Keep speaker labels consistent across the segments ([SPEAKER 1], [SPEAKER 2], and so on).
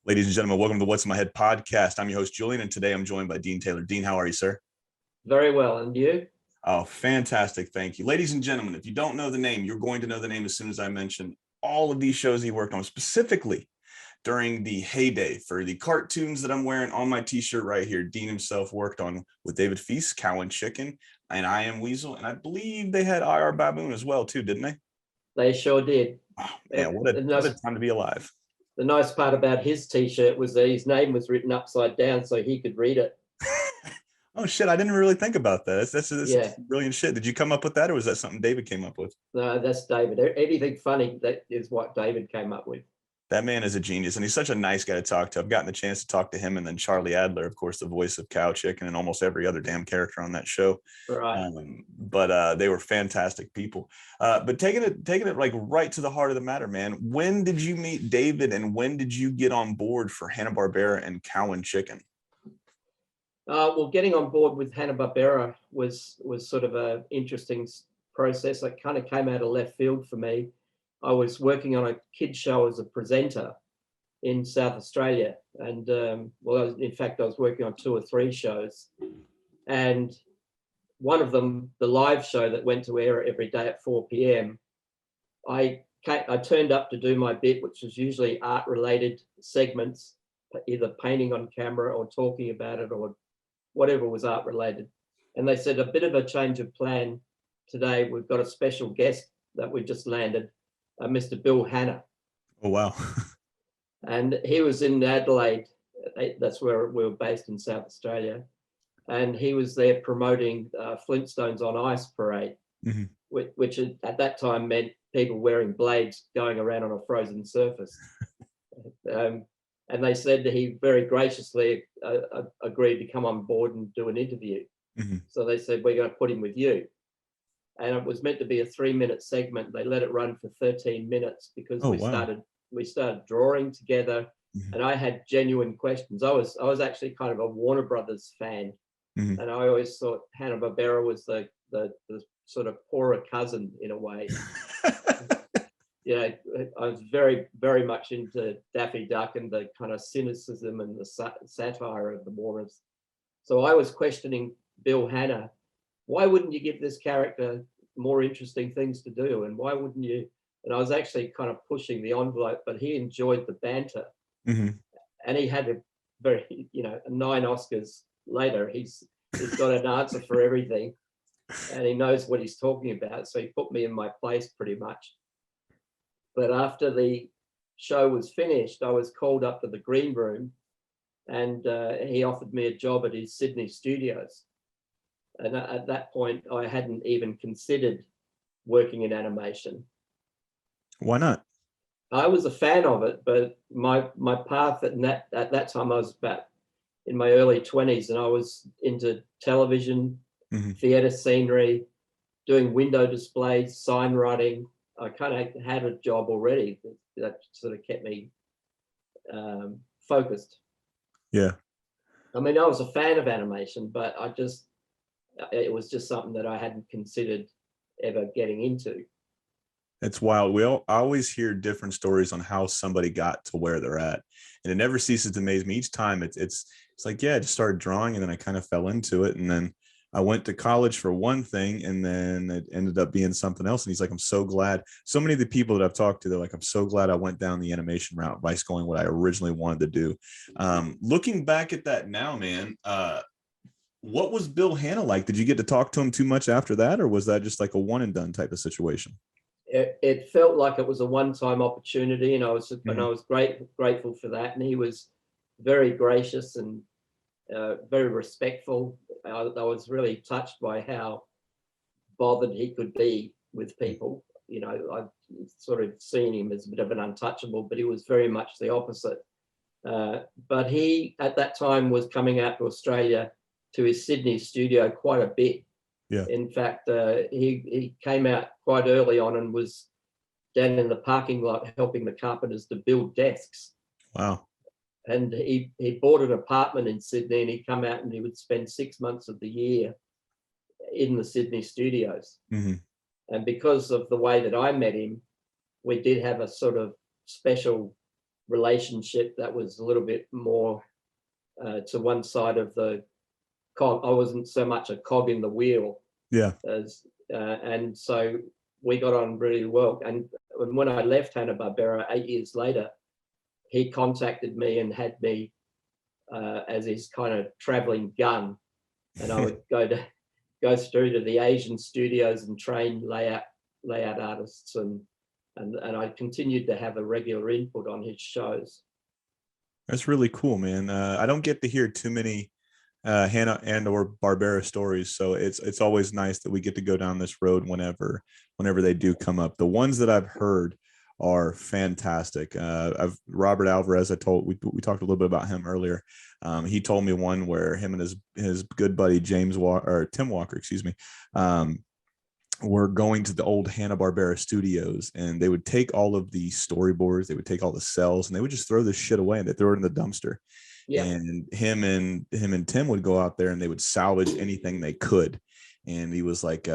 [SPEAKER 1] Ladies and gentlemen, welcome to the What's in My Head podcast. I'm your host, Julian, and today I'm joined by Deane Taylor. Deane, how are you, sir?
[SPEAKER 2] Very well. And you?
[SPEAKER 1] Oh, fantastic. Thank you. Ladies and gentlemen, if you don't know the name, you're going to know the name as soon as I mention all of these shows he worked on, specifically during the heyday for the cartoons that I'm wearing on my t-shirt right here. Deane himself worked on with David Feiss, Cow and Chicken, and I Am Weasel, and I believe they had IR Baboon as well, too, didn't they?
[SPEAKER 2] They sure did.
[SPEAKER 1] Oh, man, what a time to be alive.
[SPEAKER 2] The nice part about his t-shirt was that his name was written upside down so he could read it.
[SPEAKER 1] Oh, shit, I didn't really think about that. That's brilliant shit. Did you come up with that, or was that something David came up with?
[SPEAKER 2] No, that's David. Anything funny, that is what David came up with.
[SPEAKER 1] That man is a genius, and he's such a nice guy to talk to. I've gotten the chance to talk to him, and then Charlie Adler, of course, the voice of Cow, Chicken, and almost every other damn character on that show.
[SPEAKER 2] Right.
[SPEAKER 1] But they were fantastic people. But taking it like right to the heart of the matter, man. When did you meet David, and when did you get on board for Hanna Barbera and Cow and Chicken?
[SPEAKER 2] Well, getting on board with Hanna Barbera was sort of an interesting process. It kind of came out of left field for me. I was working on a kids show as a presenter in South Australia, and in fact, I was working on 2 or 3 shows, and one of them, the live show that went to air every day at 4 p.m. I turned up to do my bit, which was usually art-related segments, either painting on camera or talking about it or whatever was art-related. And they said, a bit of a change of plan today. We've got a special guest that we just landed. Mr. Bill Hanna.
[SPEAKER 1] Oh, wow.
[SPEAKER 2] And he was in Adelaide. That's where we were based in South Australia. And he was there promoting Flintstones on Ice parade, mm-hmm. which at that time meant people wearing blades going around on a frozen surface. And they said that he very graciously agreed to come on board and do an interview. Mm-hmm. So they said, we're going to put him with you. And it was meant to be a 3-minute segment. They let it run for 13 minutes because we started drawing together, mm-hmm. and I had genuine questions. I was actually kind of a Warner Brothers fan, mm-hmm. and I always thought Hanna Barbera was the sort of poorer cousin in a way. I was very, very much into Daffy Duck and the kind of cynicism and the satire of the Warners. So I was questioning Bill Hanna. Why wouldn't you give this character more interesting things to do? And why wouldn't you? And I was actually kind of pushing the envelope, but he enjoyed the banter. Mm-hmm. And he had a very, 9 Oscars later, he's got an answer for everything, and he knows what he's talking about. So he put me in my place pretty much. But after the show was finished, I was called up to the green room, and he offered me a job at his Sydney studios. And at that point, I hadn't even considered working in animation.
[SPEAKER 1] Why not?
[SPEAKER 2] I was a fan of it, but my path at that time, I was about in my early 20s, and I was into television, mm-hmm. theatre scenery, doing window displays, sign writing. I kind of had a job already that sort of kept me focused.
[SPEAKER 1] Yeah.
[SPEAKER 2] I mean, I was a fan of animation, but it was just something that I hadn't considered ever getting into.
[SPEAKER 1] It's wild. I always hear different stories on how somebody got to where they're at, and it never ceases to amaze me each time. It's like, yeah, I just started drawing, and then I kind of fell into it, and then I went to college for one thing, and then it ended up being something else. And he's like, I'm so glad. So many of the people that I've talked to, they're like, I'm so glad I went down the animation route by going what I originally wanted to do. Looking back at that now, man, what was Bill Hanna like? Did you get to talk to him too much after that, or was that just like a one and done type of situation?
[SPEAKER 2] It felt like it was a one-time opportunity, and I was grateful for that. And he was very gracious and very respectful. I was really touched by how bothered he could be with people. I've sort of seen him as a bit of an untouchable, but he was very much the opposite. But he, at that time, was coming out to Australia to his Sydney studio quite a bit.
[SPEAKER 1] Yeah.
[SPEAKER 2] In fact, he came out quite early on and was down in the parking lot helping the carpenters to build desks.
[SPEAKER 1] Wow.
[SPEAKER 2] And he bought an apartment in Sydney, and he'd come out and he would spend 6 months of the year in the Sydney studios. Mm-hmm. And because of the way that I met him, we did have a sort of special relationship that was a little bit more to one side of the cog. I wasn't so much a cog in the wheel.
[SPEAKER 1] Yeah.
[SPEAKER 2] And so we got on really well. And when I left Hanna Barbera 8 years later, he contacted me and had me as his kind of traveling gun, and I would go through to the Asian studios and train layout artists, and I continued to have a regular input on his shows.
[SPEAKER 1] That's really cool, man. I don't get to hear too many Hanna and or Barbera stories, so it's always nice that we get to go down this road whenever they do come up. The ones that I've heard are fantastic. Robert Alvarez, we talked a little bit about him earlier. He told me one where him and his good buddy Tim Walker, excuse me, were going to the old Hanna-Barbera studios, and they would take all of the storyboards, they would take all the cells, and they would just throw this shit away, and they throw it in the dumpster. Yeah. And him and Tim would go out there and they would salvage anything they could. And he was like,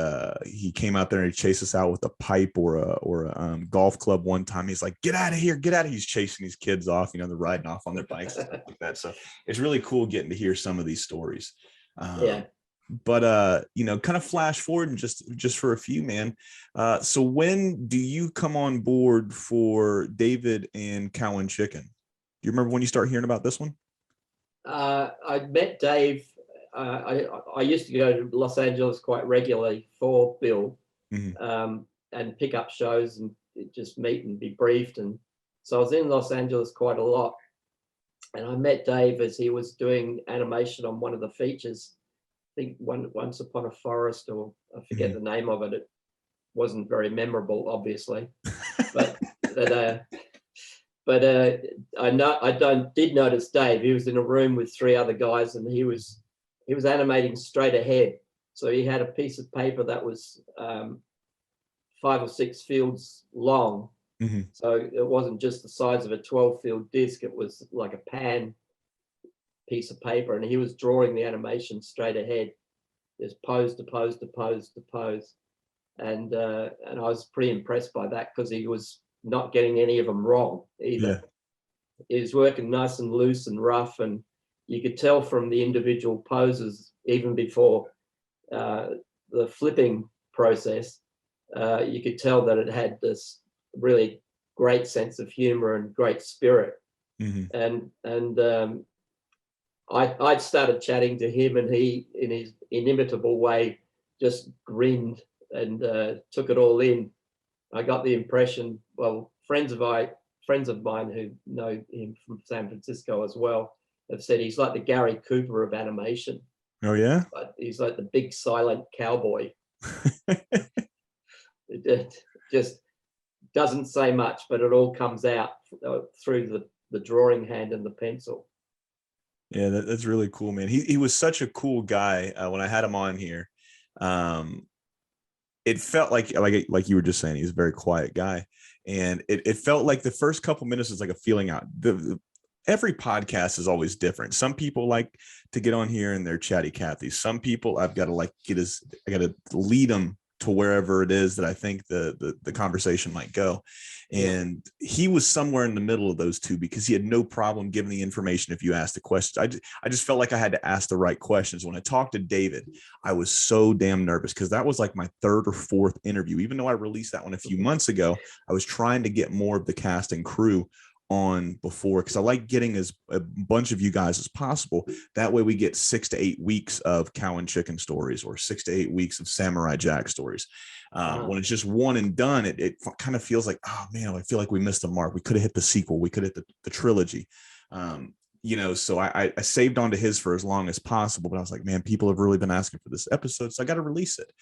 [SPEAKER 1] he came out there and he chased us out with a pipe or a golf club one time. He's like, get out of here, get out of here. He's chasing these kids off, they're riding off on their bikes and stuff like that. So it's really cool getting to hear some of these stories. But kind of flash forward and just for a few, man. So when do you come on board for David and Cow and Chicken? Do you remember when you start hearing about this one?
[SPEAKER 2] I met Dave. I used to go to Los Angeles quite regularly for Bill, and pick up shows and just meet and be briefed. And so I was in Los Angeles quite a lot. And I met Dave as he was doing animation on one of the features. I think Once Upon a Forest, or I forget the name of it. It wasn't very memorable, obviously. But I did notice Dave. He was in a room with 3 other guys, and he was animating straight ahead. So he had a piece of paper that was 5 or 6 fields long. So it wasn't just the size of a 12-field disc. It was like a pan piece of paper, and he was drawing the animation straight ahead, just pose to pose to pose to pose. And I was pretty impressed by that, because he was not getting any of them wrong either. He was working nice and loose and rough, and you could tell from the individual poses, even before the flipping process, you could tell that it had this really great sense of humor and great spirit. And I started chatting to him, and he, in his inimitable way, just grinned and took it all in. I got the impression, well, friends of mine who know him from San Francisco as well have said he's like the Gary Cooper of animation.
[SPEAKER 1] Oh yeah?
[SPEAKER 2] But he's like the big silent cowboy. It just doesn't say much, but it all comes out through the drawing hand and the pencil.
[SPEAKER 1] Yeah, that's really cool, man. He was such a cool guy when I had him on here. It felt like you were just saying, he's a very quiet guy, and it felt like the first couple minutes was like a feeling out. Every podcast is always different. Some people like to get on here and they're chatty Cathy. Some people I've got to I got to lead them to wherever it is that I think the conversation might go. And he was somewhere in the middle of those two, because he had no problem giving the information if you asked the questions. I just felt like I had to ask the right questions. When I talked to David, I was so damn nervous, because that was like my 3rd or 4th interview. Even though I released that one a few months ago, I was trying to get more of the cast and crew on before, because I like getting as a bunch of you guys as possible. That way we get 6 to 8 weeks of Cow and Chicken stories, or 6 to 8 weeks of Samurai Jack stories. When it's just one and done, it kind of feels like, oh man, I feel like we missed the mark. We could have hit the sequel. We could have hit the trilogy. So I saved on to his for as long as possible, but I was like, man, people have really been asking for this episode, so I got to release it.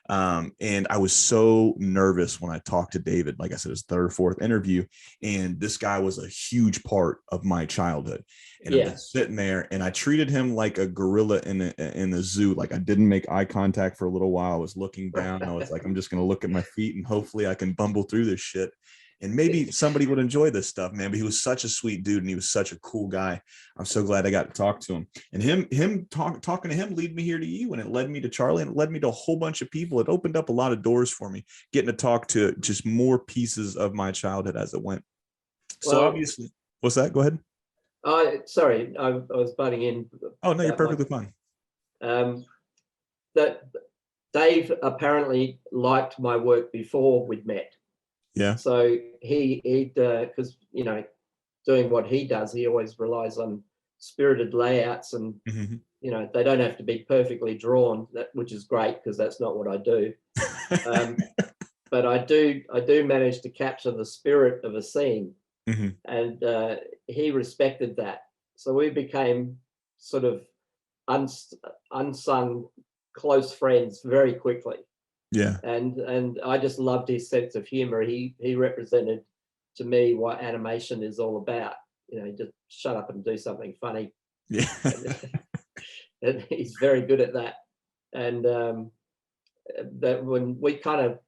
[SPEAKER 1] And I was so nervous when I talked to David. Like I said, his 3rd or 4th interview, and this guy was a huge part of my childhood. And I'm just sitting there, and I treated him like a gorilla in the zoo. Like, I didn't make eye contact for a little while. I was looking down. I was like, I'm just going to look at my feet, and hopefully I can bumble through this shit. And maybe somebody would enjoy this stuff, man. But he was such a sweet dude, and he was such a cool guy. I'm so glad I got to talk to him. And talking to him led me here to you, and it led me to Charlie, and it led me to a whole bunch of people. It opened up a lot of doors for me, getting to talk to just more pieces of my childhood as it went. So obviously, What's that? Go ahead.
[SPEAKER 2] Sorry, I was butting in.
[SPEAKER 1] Oh no, you're
[SPEAKER 2] about my-
[SPEAKER 1] perfectly fine.
[SPEAKER 2] That Dave apparently liked my work before we'd met.
[SPEAKER 1] Yeah.
[SPEAKER 2] So he'd because doing what he does, he always relies on spirited layouts, and they don't have to be perfectly drawn, which is great because that's not what I do. But I do manage to capture the spirit of a scene, and he respected that. So we became sort of unsung close friends very quickly.
[SPEAKER 1] Yeah.
[SPEAKER 2] And I just loved his sense of humor. He represented to me what animation is all about. Just shut up and do something funny.
[SPEAKER 1] Yeah.
[SPEAKER 2] And he's very good at that. And that when we kind of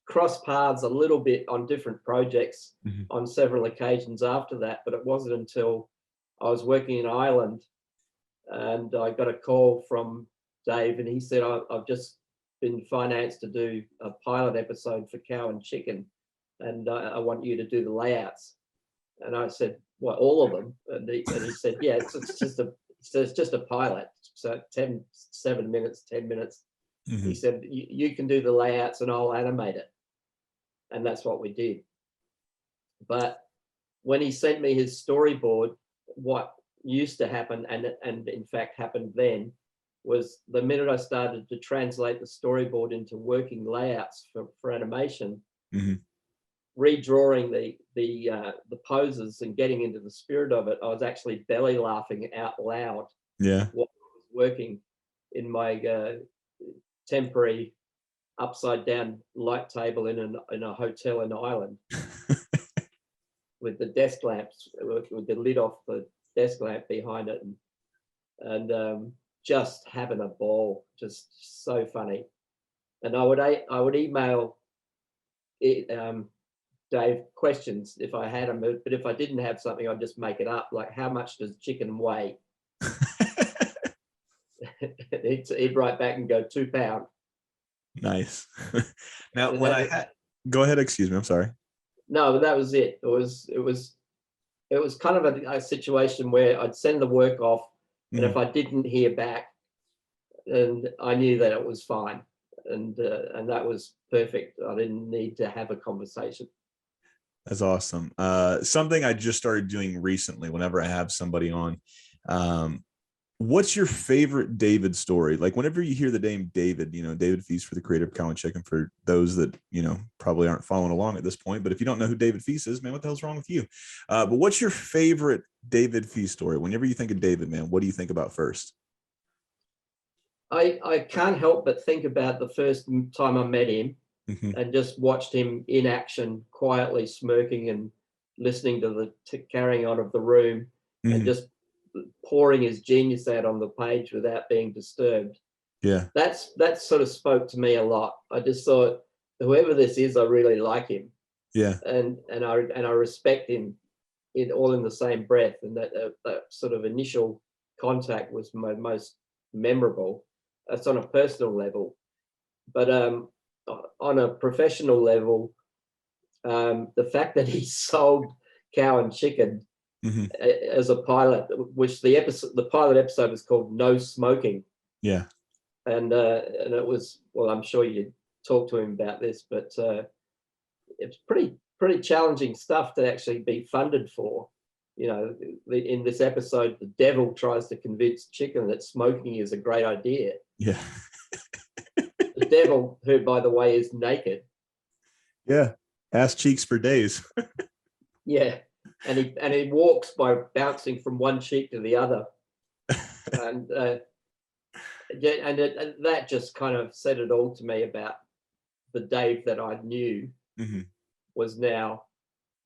[SPEAKER 2] crossed paths a little bit on different projects on several occasions after that, but it wasn't until I was working in Ireland and I got a call from Dave, and he said, I've just been financed to do a pilot episode for Cow and Chicken, and I want you to do the layouts. And I said, what, all of them? And he said, yeah, it's just a pilot. So 7 minutes, 10 minutes. He said, you can do the layouts and I'll animate it. And that's what we did. But when he sent me his storyboard, what used to happen, and in fact happened then, was the minute I started to translate the storyboard into working layouts for animation, redrawing the poses and getting into the spirit of it, I was actually belly laughing out loud.
[SPEAKER 1] Yeah.
[SPEAKER 2] While I was working in my temporary upside down light table in a hotel in Ireland with the desk lamps, with the lid off the desk lamp behind it, and just having a ball, just so funny. And I would email Dave questions if I had them, but if I didn't have something, I'd just make it up. Like, how much does chicken weigh? He'd write back and go 2 pounds.
[SPEAKER 1] Nice. Now, go ahead. Excuse me. I'm sorry.
[SPEAKER 2] No, but that was it. It was kind of a situation where I'd send the work off, and if I didn't hear back, and I knew that it was fine, and that was perfect. I didn't need to have a conversation.
[SPEAKER 1] That's awesome. Something I just started doing recently whenever I have somebody on. What's your favorite David story? Like, whenever you hear the name David, David Feiss, for the creator of Cow and Chicken, for those that, probably aren't following along at this point, but if you don't know who David Feiss is, man, what the hell's wrong with you? But what's your favorite David Feiss story? Whenever you think of David, man, what do you think about first?
[SPEAKER 2] I can't help but think about the first time I met him and just watched him in action, quietly smirking and listening to the carrying on of the room, and just pouring his genius out on the page without being disturbed.
[SPEAKER 1] Yeah,
[SPEAKER 2] that sort of spoke to me a lot. I just thought, whoever this is, I really like him. Yeah, and I respect him in the same breath. And that sort of initial contact was my most memorable. That's on a personal level, but on a professional level, the fact that he sold Cow and Chicken as a pilot, which the pilot episode was called No Smoking. Yeah. And it was, well, I'm sure you talked to him about this, but it's pretty challenging stuff to actually be funded for. In this episode, the devil tries to convince Chicken that smoking is a great idea. Yeah. The devil, who, by the way, is naked.
[SPEAKER 1] Yeah. Ass cheeks for days.
[SPEAKER 2] Yeah. And he walks by bouncing from one cheek to the other. And that just kind of said it all to me about the Dave that I knew was now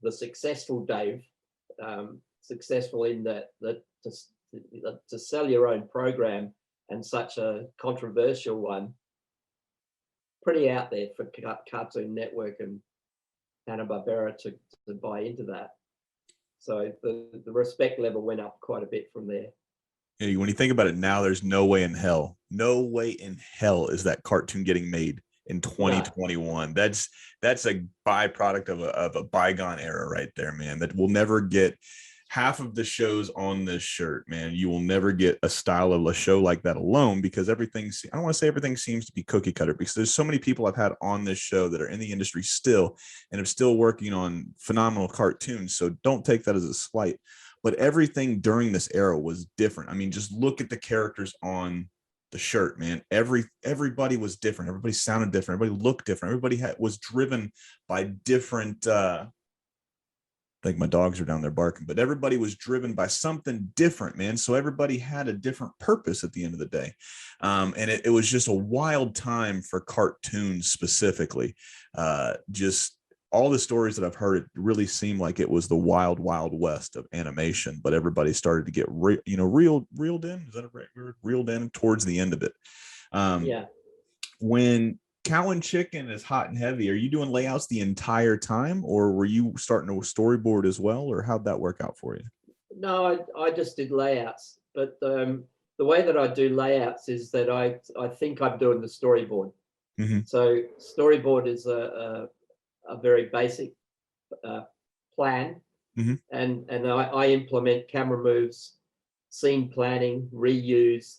[SPEAKER 2] the successful Dave, successful in that to sell your own program, and such a controversial one, pretty out there for Cartoon Network and Hanna Barbera to buy into that. So the respect level went up quite a bit from there.
[SPEAKER 1] Yeah, when you think about it now, there's no way in hell is that cartoon getting made in 2021. No. That's a byproduct of a bygone era right there, man. That will never get half of the shows on this shirt, man. You will never get a style of a show like that alone, because everything's, I don't want to say everything seems to be cookie cutter, because there's so many people I've had on this show that are in the industry still and are still working on phenomenal cartoons. So don't take that as a slight, but everything during this era was different. I mean, just look at the characters on the shirt, man. Everybody was different. Everybody sounded different. Everybody looked different. Everybody was driven by different, I think my dogs are down there barking, but everybody was driven by something different, man. So everybody had a different purpose at the end of the day. And it was just a wild time for cartoons specifically. Just all the stories that I've heard, it really seemed like it was the wild, wild west of animation, but everybody started to get reeled in. Is that a right word? Reeled in towards the end of it.
[SPEAKER 2] Yeah.
[SPEAKER 1] When Cow and Chicken is hot and heavy, are you doing layouts the entire time, or were you starting to storyboard as well, or how'd that work out for you?
[SPEAKER 2] No, I just did layouts, but the way that I do layouts is that I think I'm doing the storyboard.
[SPEAKER 1] Mm-hmm.
[SPEAKER 2] So storyboard is a very basic plan,
[SPEAKER 1] mm-hmm.
[SPEAKER 2] and I implement camera moves, scene planning, reuse.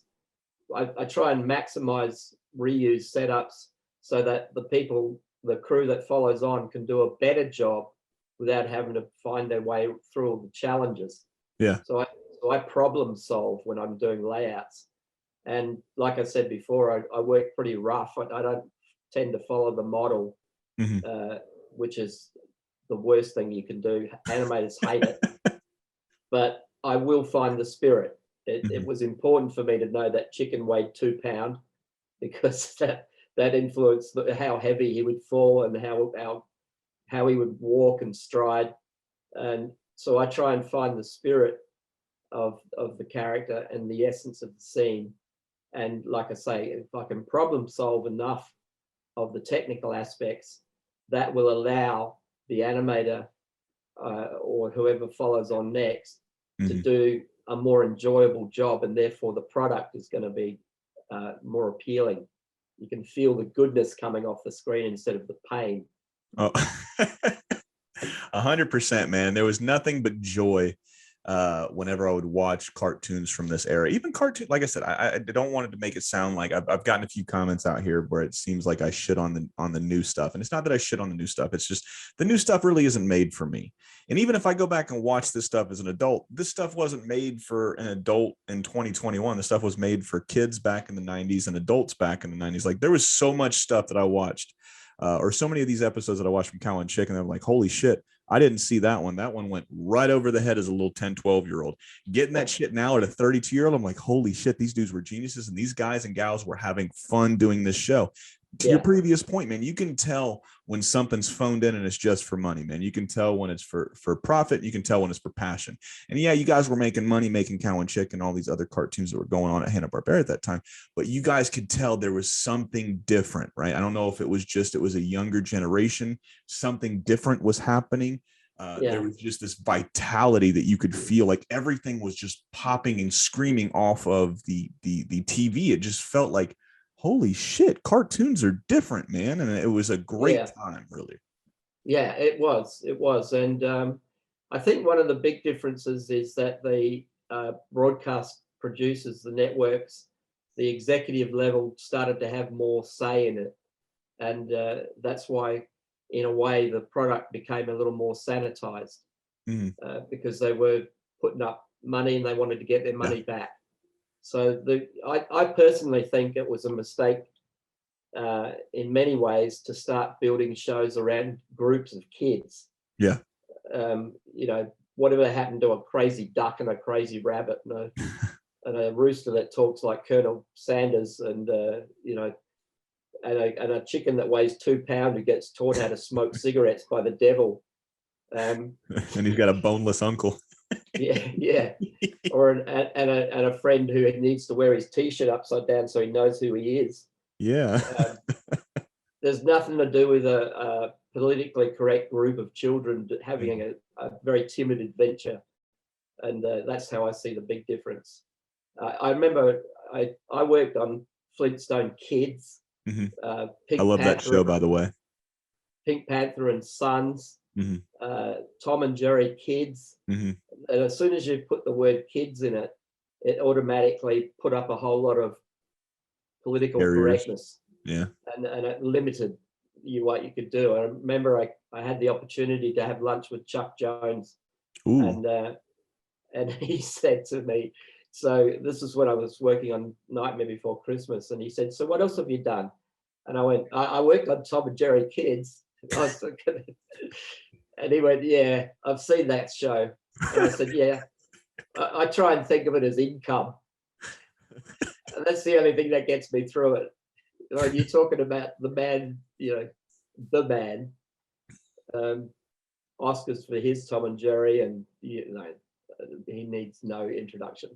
[SPEAKER 2] I try and maximize reuse setups so that the crew that follows on can do a better job without having to find their way through all the challenges.
[SPEAKER 1] Yeah.
[SPEAKER 2] So I problem solve when I'm doing layouts. And like I said before, I work pretty rough. I don't tend to follow the model,
[SPEAKER 1] mm-hmm.
[SPEAKER 2] Which is the worst thing you can do. Animators hate it. But I will find the spirit. It was important for me to know that chicken weighed 2 pounds, because that influenced how heavy he would fall and how he would walk and stride. And so I try and find the spirit of the character and the essence of the scene. And like I say, if I can problem solve enough of the technical aspects, that will allow the animator or whoever follows on next to do a more enjoyable job, and therefore the product is going to be more appealing. You can feel the goodness coming off the screen instead of the pain.
[SPEAKER 1] Oh, 100%, man. There was nothing but joy whenever I would watch cartoons from this era. Even cartoon, like I said, I don't want it to make it sound like I've gotten a few comments out here where it seems like I shit on the new stuff, and it's not that I shit on the new stuff. It's just the new stuff really isn't made for me. And even if I go back and watch this stuff as an adult, this stuff wasn't made for an adult in 2021. The stuff was made for kids back in the 90s and adults back in the 90s. Like, there was so much stuff that I watched, or so many of these episodes that I watched from Cow and Chicken, I'm like, holy shit, I didn't see that one. That one went right over the head as a little 10, 12-year-old. Getting that shit now at a 32-year-old, I'm like, holy shit, these dudes were geniuses, and these guys and gals were having fun doing this show. To your previous point, man, you can tell when something's phoned in and it's just for money, man. You can tell when it's for profit. You can tell when it's for passion. And yeah, you guys were making money making Cow and Chick and all these other cartoons that were going on at Hanna Barbera at that time, but you guys could tell there was something different, right? I don't know if it was a younger generation, something different was happening. There was just this vitality that you could feel, like everything was just popping and screaming off of the TV. It just felt like, holy shit, cartoons are different, man. And it was a great time, really.
[SPEAKER 2] Yeah, it was. And I think one of the big differences is that the broadcast producers, the networks, the executive level started to have more say in it. And that's why, in a way, the product became a little more sanitized, because they were putting up money and they wanted to get their money back. So I personally think it was a mistake in many ways to start building shows around groups of kids.
[SPEAKER 1] Yeah.
[SPEAKER 2] Whatever happened to a crazy duck and a crazy rabbit and a rooster that talks like Colonel Sanders, and and a chicken that weighs 2 pounds who gets taught how to smoke cigarettes by the devil.
[SPEAKER 1] And he's got a boneless uncle.
[SPEAKER 2] Yeah. Or a friend who needs to wear his T-shirt upside down so he knows who he is.
[SPEAKER 1] Yeah.
[SPEAKER 2] There's nothing to do with a politically correct group of children having a very timid adventure. And that's how I see the big difference. I remember I worked on Flintstone Kids.
[SPEAKER 1] I love that show, by the way.
[SPEAKER 2] Pink Panther and Sons, Tom and Jerry Kids, And as soon as you put the word kids in it, it automatically put up a whole lot of political
[SPEAKER 1] Barriers.
[SPEAKER 2] correctness,
[SPEAKER 1] Yeah.
[SPEAKER 2] and it limited you what you could do. I remember I had the opportunity to have lunch with Chuck Jones,
[SPEAKER 1] Ooh.
[SPEAKER 2] and he said to me, so this is when I was working on Nightmare Before Christmas, and he said, so what else have you done? And I went, I worked on Tom and Jerry Kids. And he went, yeah, I've seen that show. And I said, yeah, I try and think of it as income. And that's the only thing that gets me through it. Like you're talking about the man, the man. Oscars for his Tom and Jerry, and he needs no introduction.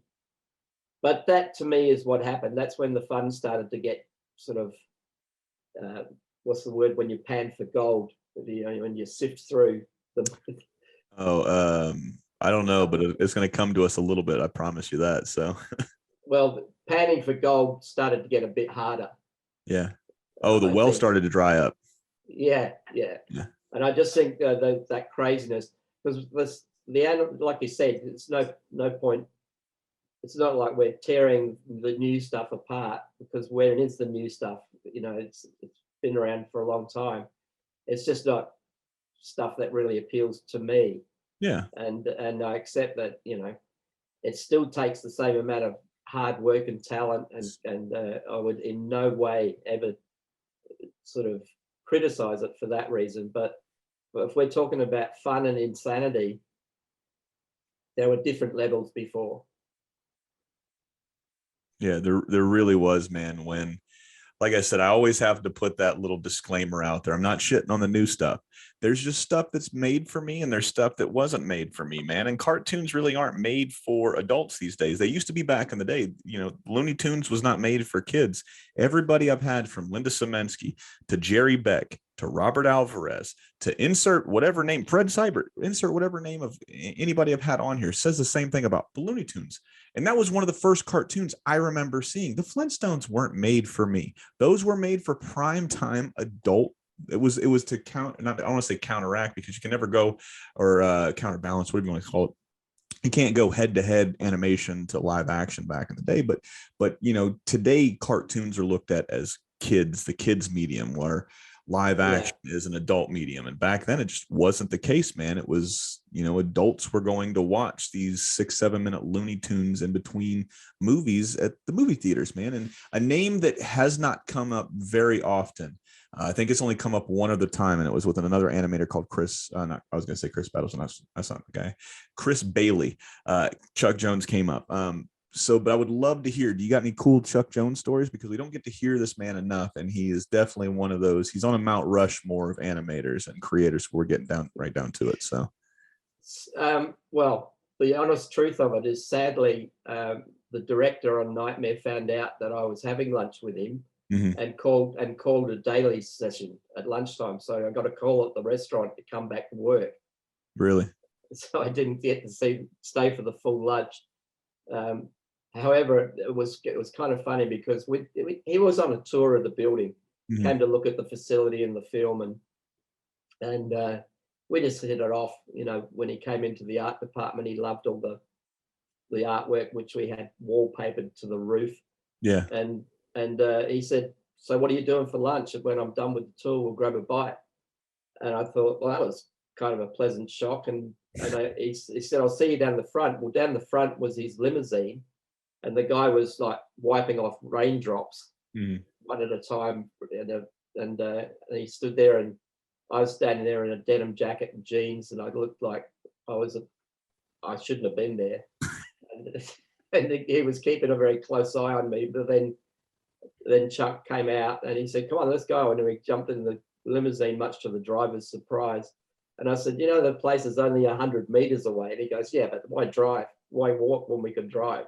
[SPEAKER 2] But that to me is what happened. That's when the fun started to get sort of, what's the word when you pan for gold? When you sift through the.
[SPEAKER 1] I don't know, but it's going to come to us a little bit. I promise you that. So.
[SPEAKER 2] Well, panning for gold started to get a bit harder.
[SPEAKER 1] Yeah. Oh, the well started to dry up.
[SPEAKER 2] Yeah. And I just think that craziness, because like you said, it's no point. It's not like we're tearing the new stuff apart, because when it is the new stuff, it's been around for a long time. It's just not stuff that really appeals to me.
[SPEAKER 1] Yeah.
[SPEAKER 2] And I accept that, it still takes the same amount of hard work and talent, and I would in no way ever sort of criticize it for that reason. But if we're talking about fun and insanity, there were different levels before.
[SPEAKER 1] Yeah, there really was, man. When, like I said, I always have to put that little disclaimer out there. I'm not shitting on the new stuff. There's just stuff that's made for me, and there's stuff that wasn't made for me, man. And cartoons really aren't made for adults these days. They used to be back in the day. Looney Tunes was not made for kids. Everybody I've had, from Linda Semensky to Jerry Beck to Robert Alvarez to insert whatever name, Fred Seibert, insert whatever name of anybody I've had on here, says the same thing about the Looney Tunes. And that was one of the first cartoons I remember seeing. The Flintstones weren't made for me. Those were made for prime time adult. It was to I don't want to say counteract, because you can never go, or counterbalance, whatever you want to call it. You can't go head to head animation to live action back in the day. But today cartoons are looked at as the kids medium, where live action is an adult medium. And back then it just wasn't the case, man. It was, adults were going to watch these 6-7 minute Looney Tunes in between movies at the movie theaters, man. And a name that has not come up very often, I think it's only come up one other time, and it was with another animator called Chris. I was going to say Chris Battles, and that's not the guy. Chris Bailey. Chuck Jones came up. But I would love to hear, do you got any cool Chuck Jones stories? Because we don't get to hear this man enough, and he is definitely one of those. He's on a Mount Rushmore of animators and creators. We're getting right down to it. So,
[SPEAKER 2] well, the honest truth of it is, sadly, the director on Nightmare found out that I was having lunch with him, and called a daily session at lunchtime. So I got a call at the restaurant to come back to work.
[SPEAKER 1] Really?
[SPEAKER 2] So I didn't get to stay for the full lunch. However, it was kind of funny, because he was on a tour of the building, came to look at the facility and the film, and we just hit it off. When he came into the art department, he loved all the artwork, which we had wallpapered to the roof.
[SPEAKER 1] Yeah.
[SPEAKER 2] And he said, "So what are you doing for lunch?" And when I'm done with the tour, we'll grab a bite. And I thought, well, that was kind of a pleasant shock. And he said, "I'll see you down the front." Well, down the front was his limousine, and the guy was like wiping off raindrops one at a time. And he stood there, and I was standing there in a denim jacket and jeans, and I looked like I shouldn't have been there. And he was keeping a very close eye on me. But then Chuck came out, and he said, "Come on, let's go." And we jumped in the limousine, much to the driver's surprise. And I said, "The place is only 100 meters away." And he goes, "Yeah, but why drive? Why walk when we could drive?"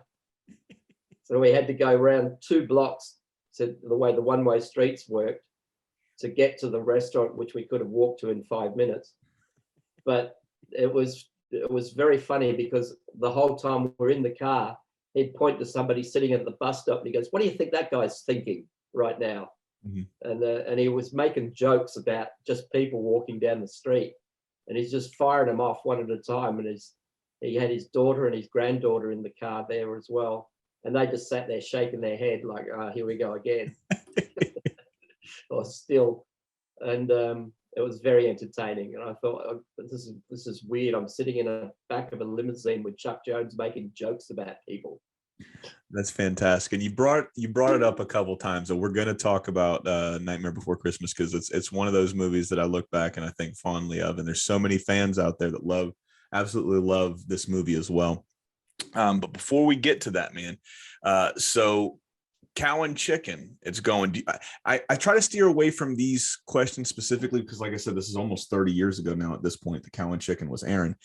[SPEAKER 2] So we had to go around 2 blocks, to the way the one-way streets worked, to get to the restaurant, which we could have walked to in 5 minutes. But it was very funny, because the whole time we're in the car, he'd point to somebody sitting at the bus stop, and he goes, "What do you think that guy's thinking right now?" And he was making jokes about just people walking down the street, and he's just firing them off one at a time. And he had his daughter and his granddaughter in the car there as well. And they just sat there shaking their head like, here we go again. Or still. And it was very entertaining. And I thought, oh, this is weird. I'm sitting in the back of a limousine with Chuck Jones making jokes about people.
[SPEAKER 1] That's fantastic. And you brought it up a couple times, and we're going to talk about Nightmare Before Christmas, because it's one of those movies that I look back and I think fondly of. And there's so many fans out there that absolutely love this movie as well. But before we get to that, man, so Cow and Chicken, it's going. I try to steer away from these questions specifically because, like I said, this is almost 30 years ago now at this point. The Cow and Chicken was airing.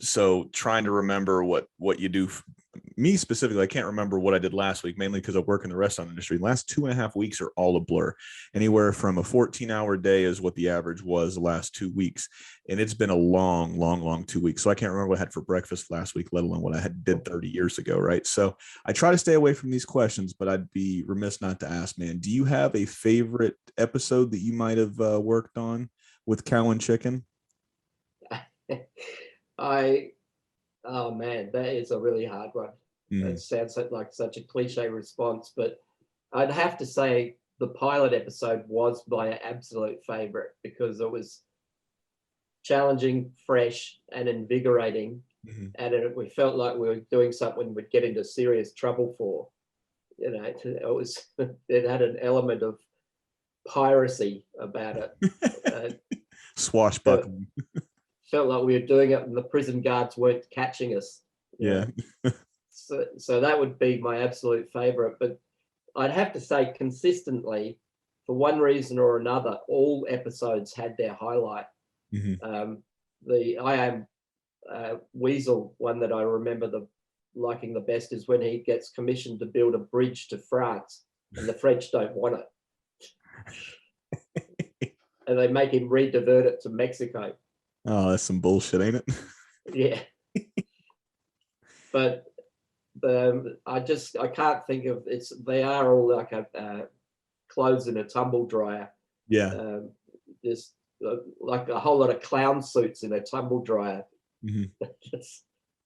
[SPEAKER 1] So trying to remember what you do. Me specifically, I can't remember what I did last week, mainly because I work in the restaurant industry. The last 2.5 weeks are all a blur. Anywhere from a 14-hour day is what the average was the last 2 weeks. And it's been a long 2 weeks. So I can't remember what I had for breakfast last week, let alone what I did 30 years ago, right? So I try to stay away from these questions, but I'd be remiss not to ask, man, do you have a favorite episode that you might have worked on with Cow and Chicken?
[SPEAKER 2] Oh man, that is a really hard one. It sounds like such a cliche response, but I'd have to say the pilot episode was my absolute favorite because it was challenging, fresh, and invigorating. And we felt like we were doing something we'd get into serious trouble for. You know, it had an element of piracy about it.
[SPEAKER 1] Swashbuckling.
[SPEAKER 2] Felt like we were doing it and the prison guards weren't catching us.
[SPEAKER 1] Yeah.
[SPEAKER 2] So that would be my absolute favorite. But I'd have to say consistently, for one reason or another, all episodes had their highlight. The I Am Weasel one that I remember liking the best is when he gets commissioned to build a bridge to France and the French don't want it. And they make him re-divert it to Mexico.
[SPEAKER 1] Oh, that's some bullshit, ain't it?
[SPEAKER 2] Yeah. But I can't think of they are all like clothes in a tumble dryer.
[SPEAKER 1] Yeah.
[SPEAKER 2] Just like a whole lot of clown suits in a tumble dryer.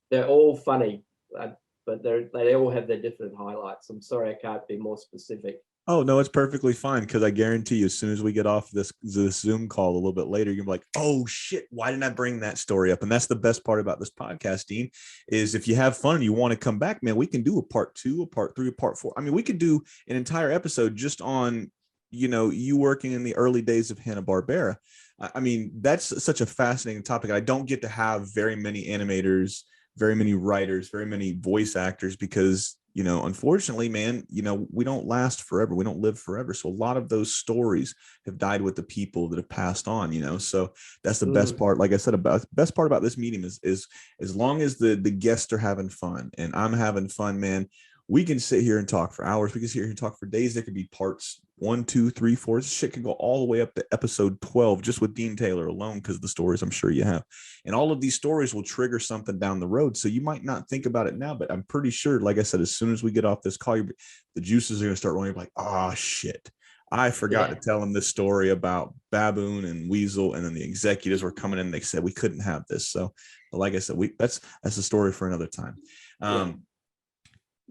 [SPEAKER 2] They're all funny, but they all have their different highlights. I'm sorry I can't be more specific.
[SPEAKER 1] Oh, no, it's perfectly fine, because I guarantee you, as soon as we get off this Zoom call a little bit later, you're like, oh, shit, why didn't I bring that story up? And that's the best part about this podcast, Deane, is if you have fun and you want to come back, man, we can do a part 2, a part 3, a part 4. I mean, we could do an entire episode just on, you working in the early days of Hanna Barbera. I mean, that's such a fascinating topic. I don't get to have very many animators, very many writers, very many voice actors, because unfortunately, man, we don't last forever. We don't live forever. So a lot of those stories have died with the people that have passed on, so that's the best part. Like I said, about best part about this meeting is as long as the guests are having fun and I'm having fun, man, we can sit here and talk for hours. We can sit here and talk for days. There could be parts 1, 2, 3, 4. This shit can go all the way up to episode 12 just with Deane Taylor alone, because of the stories I'm sure you have. And all of these stories will trigger something down the road. So you might not think about it now, but I'm pretty sure, like I said, as soon as we get off this call, the juices are going to start rolling. You're like, oh, shit. I forgot to tell him this story about Baboon and Weasel. And then the executives were coming in and they said we couldn't have this. So, but like I said, that's a story for another time.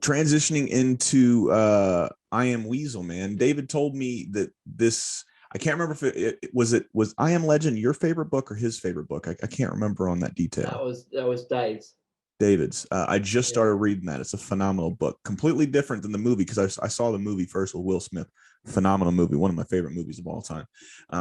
[SPEAKER 1] Transitioning into I Am Weasel, man. David told me that this, I can't remember if it was I Am Legend your favorite book or his favorite book. I can't remember on that detail.
[SPEAKER 2] That was
[SPEAKER 1] David's. I just started reading that. It's a phenomenal book, completely different than the movie, because I saw the movie first with Will Smith. Phenomenal movie, one of my favorite movies of all time.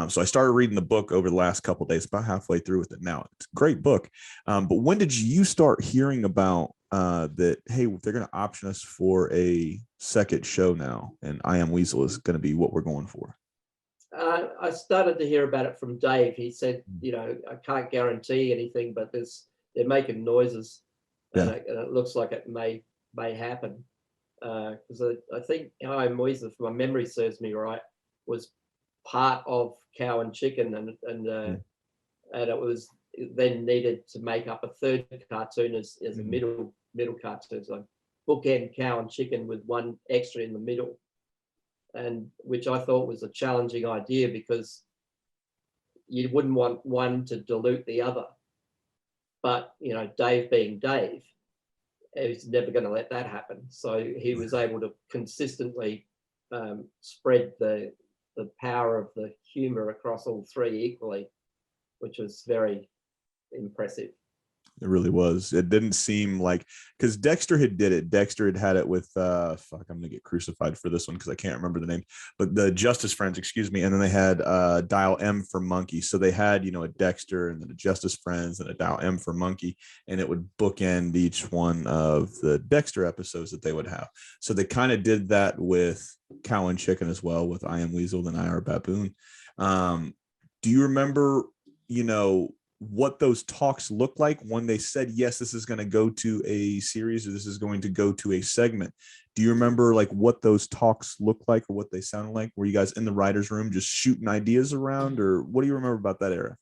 [SPEAKER 1] So I started reading the book over the last couple of days, about halfway through with it now. It's a great book. But when did you start hearing about that, hey, they're going to option us for a second show now, and I Am Weasel is going to be what we're going for?
[SPEAKER 2] I started to hear about it from Dave. He said, I can't guarantee anything, but they're making noises, and it looks like it may happen. Because I think I Am Weasel, if my memory serves me right, was part of Cow and Chicken, and it was then needed to make up a third cartoon as a middle cartoon, so bookend Cow and Chicken with one extra in the middle, and which I thought was a challenging idea because you wouldn't want one to dilute the other. but Dave being Dave, he was never going to let that happen. So he was able to consistently spread the power of the humor across all three equally, which was very impressive.
[SPEAKER 1] It really was. It didn't seem like, because Dexter did it. Dexter had it with I'm gonna get crucified for this one because I can't remember the name, but the Justice Friends, excuse me. And then they had Dial M for Monkey. So they had, a Dexter and then a Justice Friends and a Dial M for Monkey, and it would bookend each one of the Dexter episodes that they would have. So they kind of did that with Cow and Chicken as well, with I Am Weasel and I Are Baboon. Do you remember, what those talks look like when they said, yes, this is going to go to a series or this is going to go to a segment? Do you remember like what those talks look like or what they sounded like? Were you guys in the writer's room just shooting ideas around, or what do you remember about that era?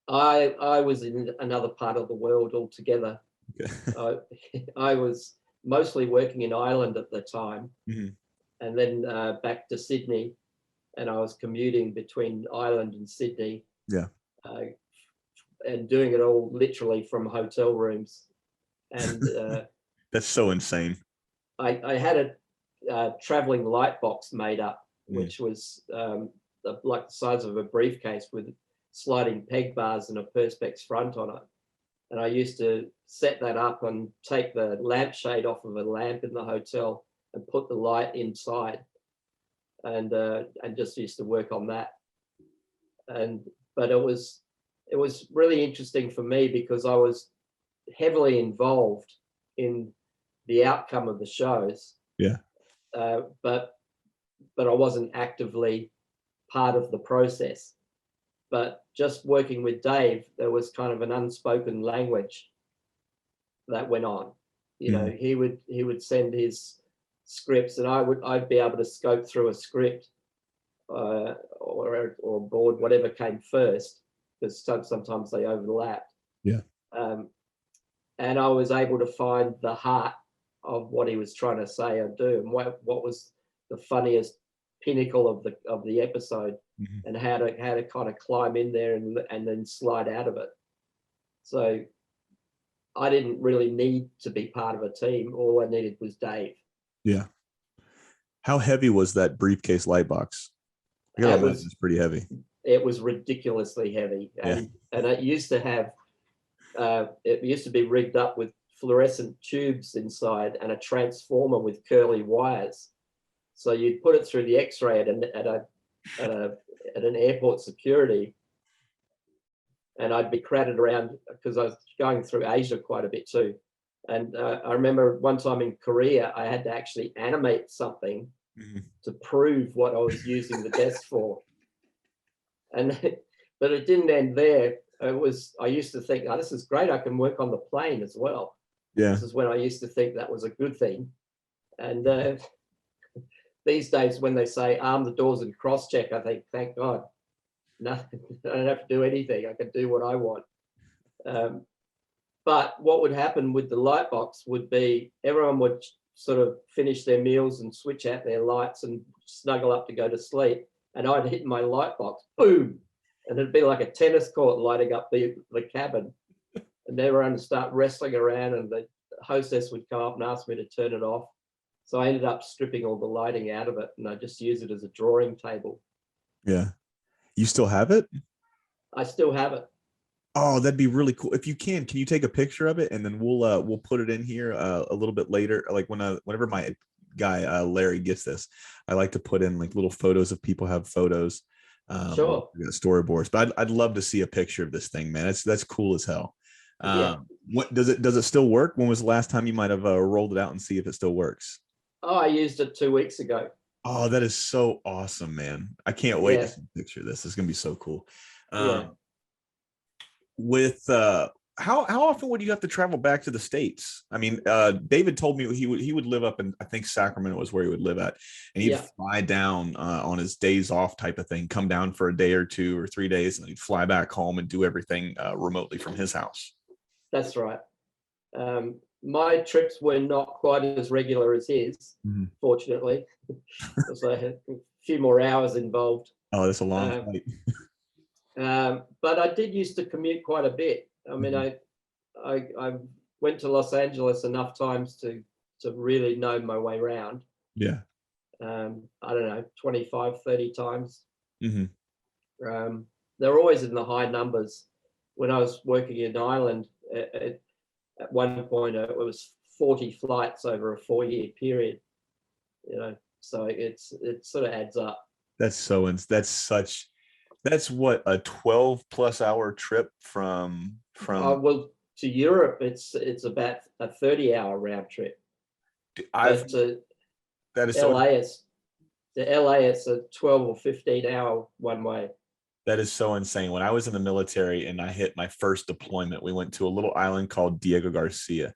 [SPEAKER 2] I was in another part of the world altogether. Okay. I was mostly working in Ireland at the time, and then back to Sydney, and I was commuting between Ireland and Sydney.
[SPEAKER 1] Yeah.
[SPEAKER 2] And doing it all literally from hotel rooms. And
[SPEAKER 1] that's so insane.
[SPEAKER 2] I had a traveling light box made up, which was like the size of a briefcase with sliding peg bars and a Perspex front on it. And I used to set that up and take the lampshade off of a lamp in the hotel and put the light inside, and just used to work on that. But it was really interesting for me because I was heavily involved in the outcome of the shows.
[SPEAKER 1] Yeah.
[SPEAKER 2] But I wasn't actively part of the process. But just working with Dave, there was kind of an unspoken language that went on. He would send his scripts, and I'd be able to scope through a script or board, whatever came first, because sometimes they overlapped.
[SPEAKER 1] Yeah.
[SPEAKER 2] And I was able to find the heart of what he was trying to say or do, and what was the funniest pinnacle of the episode, and how to kind of climb in there and then slide out of it. So I didn't really need to be part of a team. All I needed was Dave.
[SPEAKER 1] Yeah. How heavy was that briefcase light box? I gotta imagine it's pretty heavy.
[SPEAKER 2] It was ridiculously heavy, and it used to have it used to be rigged up with fluorescent tubes inside and a transformer with curly wires. So you'd put it through the X-ray at an airport security, and I'd be crowded around because I was going through Asia quite a bit too. And I remember one time in Korea, I had to actually animate something to prove what I was using the desk for. But it didn't end there. I used to think, oh, this is great. I can work on the plane as well.
[SPEAKER 1] Yeah.
[SPEAKER 2] This is when I used to think that was a good thing. And these days, when they say arm the doors and cross-check, I think, thank God. No, I don't have to do anything. I can do what I want. But what would happen with the light box would be everyone would sort of finish their meals and switch out their lights and snuggle up to go to sleep. And I'd hit my light box, boom, and it'd be like a tennis court lighting up the cabin. And everyone would start wrestling around, and the hostess would come up and ask me to turn it off. So I ended up stripping all the lighting out of it, and I just use it as a drawing table.
[SPEAKER 1] Yeah. You still have it?
[SPEAKER 2] I still have it.
[SPEAKER 1] Oh, that'd be really cool. If you can you take a picture of it, and then we'll put it in here a little bit later. Like whenever my guy Larry gets this, I like to put in like little photos of people have photos.
[SPEAKER 2] Sure.
[SPEAKER 1] Storyboards, but I'd love to see a picture of this thing, man. That's cool as hell. What does it still work? When was the last time you might have rolled it out and see if it still works?
[SPEAKER 2] Oh, I used it 2 weeks ago.
[SPEAKER 1] Oh, that is so awesome, man. I can't wait to see a picture of this. It's gonna be so cool. With how often would you have to travel back to the States? I mean, David told me he would live up in, I think Sacramento was where he would live at, and he'd fly down on his days off type of thing, come down for a day or 2 or 3 days, and then he'd fly back home and do everything remotely from his house. That's
[SPEAKER 2] right. My trips were not quite as regular as his, fortunately, because I had a few more hours involved.
[SPEAKER 1] Oh, that's a long flight.
[SPEAKER 2] But I did used to commute quite a bit. I mean, I went to Los Angeles enough times to really know my way around.
[SPEAKER 1] Yeah.
[SPEAKER 2] I don't know, 25, 30 times.
[SPEAKER 1] Mm-hmm.
[SPEAKER 2] They're always in the high numbers. When I was working in Ireland, at one point it was 40 flights over a 4-year period. So it sort of adds up.
[SPEAKER 1] That's what, a 12+ hour trip from
[SPEAKER 2] well, to Europe, it's about a 30-hour round trip.
[SPEAKER 1] I've
[SPEAKER 2] But
[SPEAKER 1] that is
[SPEAKER 2] LA,
[SPEAKER 1] so
[SPEAKER 2] it's a 12 or 15-hour one way.
[SPEAKER 1] that is so insane. When I was in the military and I hit my first deployment, we went to a little island called Diego Garcia.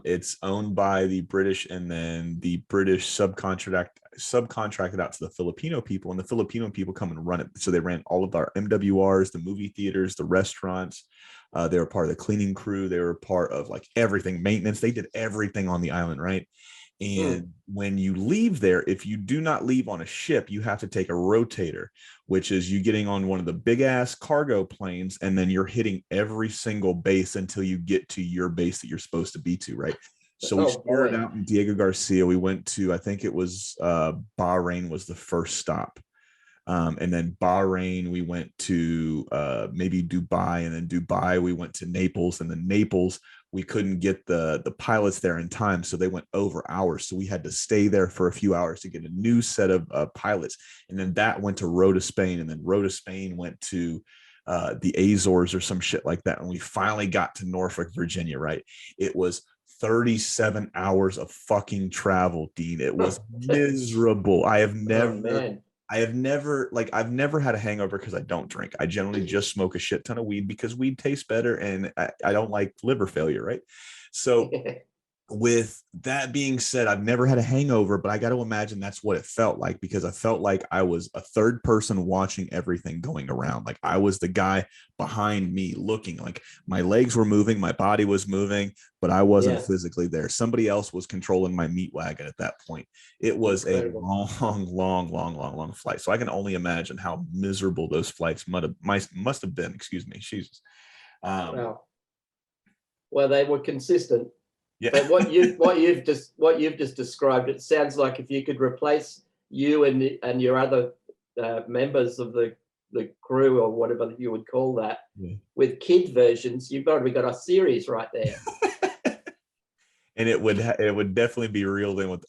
[SPEAKER 1] It's owned by the British, and then the British subcontracted out to the Filipino people, and the Filipino people come and run it. So they ran all of our MWRs, the movie theaters, the restaurants. They were part of the cleaning crew. They were part of like everything, maintenance. They did everything on the island, right? And when you leave there, if you do not leave on a ship, you have to take a rotator, which is you getting on one of the big ass cargo planes, and then you're hitting every single base until you get to your base that you're supposed to be to, right? So we started out in Diego Garcia. We went to, I think it was Bahrain was the first stop. And then Bahrain, we went to maybe Dubai, and then Dubai, we went to Naples, and then Naples, we couldn't get the pilots there in time, so they went over hours. So we had to stay there for a few hours to get a new set of pilots, and then that went to Rota, Spain, and then Rota, Spain went to the Azores or some shit like that, and we finally got to Norfolk, Virginia. Right? It was 37 hours of fucking travel, Dean. It was miserable. I've never had a hangover because I don't drink. I generally just smoke a shit ton of weed because weed tastes better, and I don't like liver failure, right? So with that being said, I've never had a hangover, but I got to imagine that's what it felt like, because I felt like I was a third person watching everything going around. Like I was the guy behind me looking, like my legs were moving, my body was moving, but I wasn't physically there. Somebody else was controlling my meat wagon at that point. It was incredible. A long flight. So I can only imagine how miserable those flights must have been. Excuse me. Jesus.
[SPEAKER 2] Well, they were consistent.
[SPEAKER 1] Yeah.
[SPEAKER 2] But what you've just described, it sounds like if you could replace you and your other members of the crew, or whatever you would call that, with kid versions, you've already got a series right there.
[SPEAKER 1] And it would definitely be reeled in with.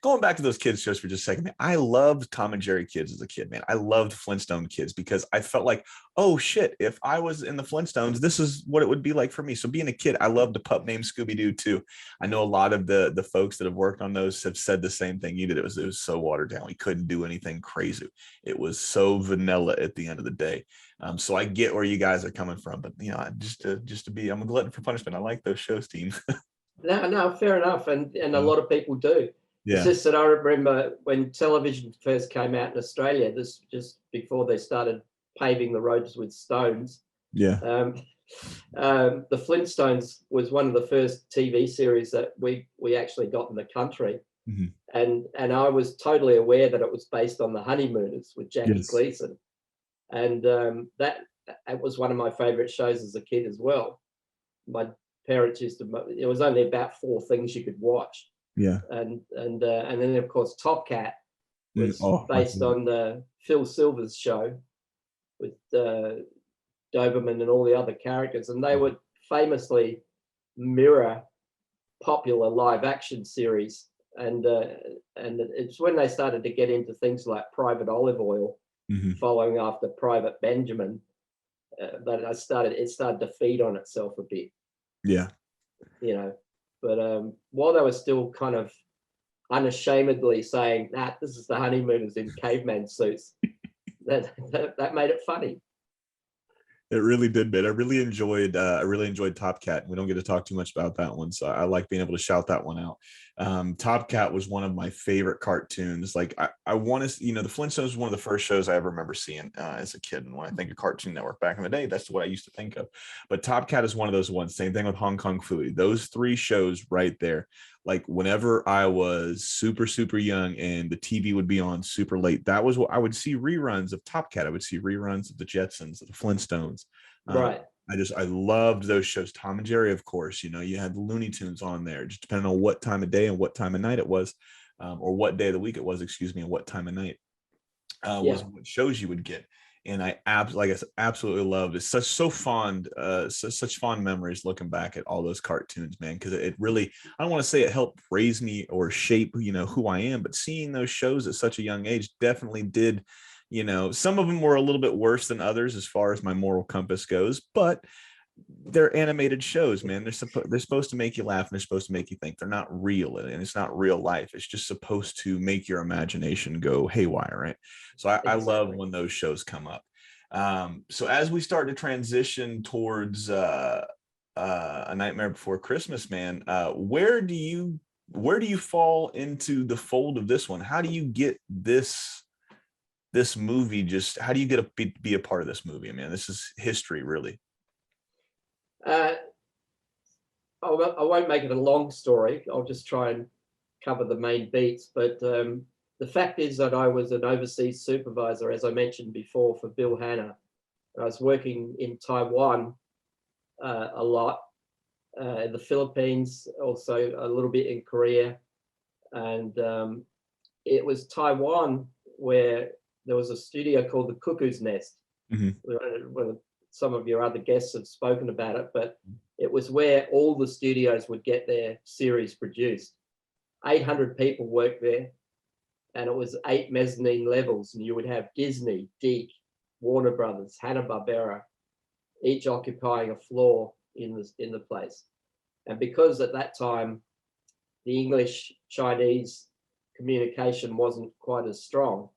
[SPEAKER 1] Going back to those kids shows for just a second, man, I loved Tom and Jerry kids as a kid, man. I loved Flintstone kids because I felt like, oh shit, if I was in the Flintstones, this is what it would be like for me. So being a kid, I loved the Pup Named Scooby Doo too. I know a lot of the folks that have worked on those have said the same thing you did. It was so watered down. We couldn't do anything crazy. It was so vanilla at the end of the day. So I get where you guys are coming from, but just to be, I'm a glutton for punishment. I like those shows, team.
[SPEAKER 2] No, fair enough, and a lot of people do. Yeah. It's just that I remember when television first came out in Australia, this just before they started paving the roads with stones.
[SPEAKER 1] Yeah.
[SPEAKER 2] The Flintstones was one of the first TV series that we actually got in the country, and I was totally aware that it was based on The Honeymooners with Jackie Gleason, and that it was one of my favorite shows as a kid as well. My parents used to. It was only about 4 things you could watch.
[SPEAKER 1] Yeah.
[SPEAKER 2] And then of course Top Cat was based on the Phil Silver's show with Doberman and all the other characters, and they would famously mirror popular live action series. And it's when they started to get into things like Private Olive Oil, following after Private Benjamin, that it started to feed on itself a bit.
[SPEAKER 1] Yeah.
[SPEAKER 2] But while they were still kind of unashamedly saying that this is the Honeymooners in caveman suits, that made it funny.
[SPEAKER 1] It really did, man. I really enjoyed Top Cat. We don't get to talk too much about that one, so I like being able to shout that one out. Top Cat was one of my favorite cartoons. Like I want to, the Flintstones was one of the first shows I ever remember seeing as a kid. And when I think of Cartoon Network back in the day, that's what I used to think of. But Top Cat is one of those ones. Same thing with Hong Kong Phooey. Those 3 shows right there. Like whenever I was super, super young and the TV would be on super late, that was what I would see reruns of Top Cat. I would see reruns of the Jetsons, of the Flintstones.
[SPEAKER 2] Right.
[SPEAKER 1] I loved those shows. Tom and Jerry, of course, you know, you had Looney Tunes on there, just depending on what time of day and what time of night it was, or what day of the week it was, excuse me, and what time of night was what shows you would get. And like I said, absolutely loved it. So fond, such fond memories looking back at all those cartoons, man, because it really, I don't want to say it helped raise me or shape, you know, who I am, but seeing those shows at such a young age definitely did. You know, some of them were a little bit worse than others as far as my moral compass goes, but they're animated shows, man. They're supposed to make you laugh and they're supposed to make you think. They're not real, and it's not real life. It's just supposed to make your imagination go haywire, right? So I love when those shows come up. So as we start to transition towards A Nightmare Before Christmas, man, where do you fall into the fold of this one? How do you get this movie? Just how do you get to be a part of this movie? I mean, this is history, really.
[SPEAKER 2] I won't make it a long story. I'll just try and cover the main beats. But the fact is that I was an overseas supervisor, as I mentioned before, for Bill Hanna. I was working in Taiwan a lot, in the Philippines, also a little bit in Korea. And it was Taiwan where there was a studio called the Cuckoo's Nest. Mm-hmm. Some of your other guests have spoken about it, but it was where all the studios would get their series produced. 800 people worked there, and it was 8 mezzanine levels, and you would have Disney, DiC, Warner Brothers, Hanna Barbera, each occupying a floor in the place. And because at that time the English-Chinese communication wasn't quite as strong,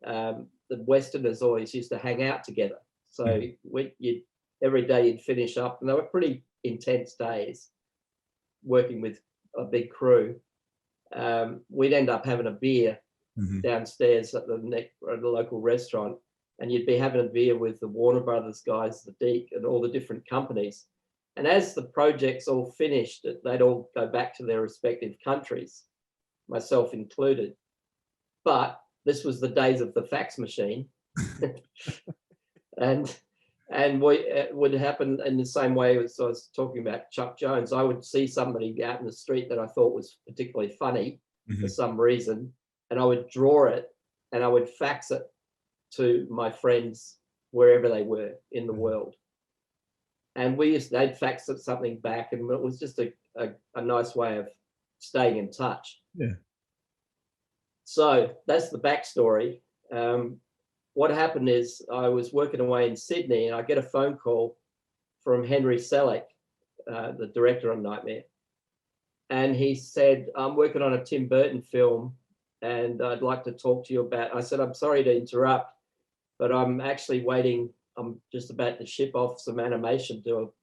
[SPEAKER 2] the Westerners always used to hang out together. So every day you'd finish up, and they were pretty intense days working with a big crew. We'd end up having a beer downstairs at the local restaurant, and you'd be having a beer with the Warner Brothers guys, the DiC, and all the different companies. And as the projects all finished, they'd all go back to their respective countries, myself included. But this was the days of the fax machine. And it would happen in the same way as I was talking about Chuck Jones. I would see somebody out in the street that I thought was particularly funny for some reason, and I would draw it and I would fax it to my friends wherever they were in the world. And they'd fax something back, and it was just a nice way of staying in touch. Yeah. So that's the backstory. What happened is I was working away in Sydney, and I get a phone call from Henry Selick, the director on Nightmare. And he said, I'm working on a Tim Burton film, and I'd like to talk to you about it. I said, I'm sorry to interrupt, but I'm actually waiting. I'm just about to ship off some animation through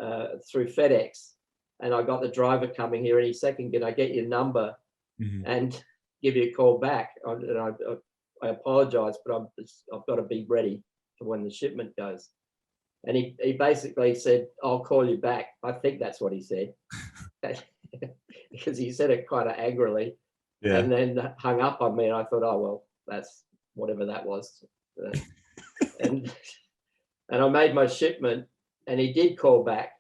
[SPEAKER 2] FedEx. And I got the driver coming here any second. Can I get your number and give you a call back? And I apologize, but I've got to be ready for when the shipment goes. And he basically said, I'll call you back. I think that's what he said. Because he said it kind of angrily. Yeah. And then hung up on me, and I thought, oh, well, that's whatever that was. And I made my shipment, and he did call back,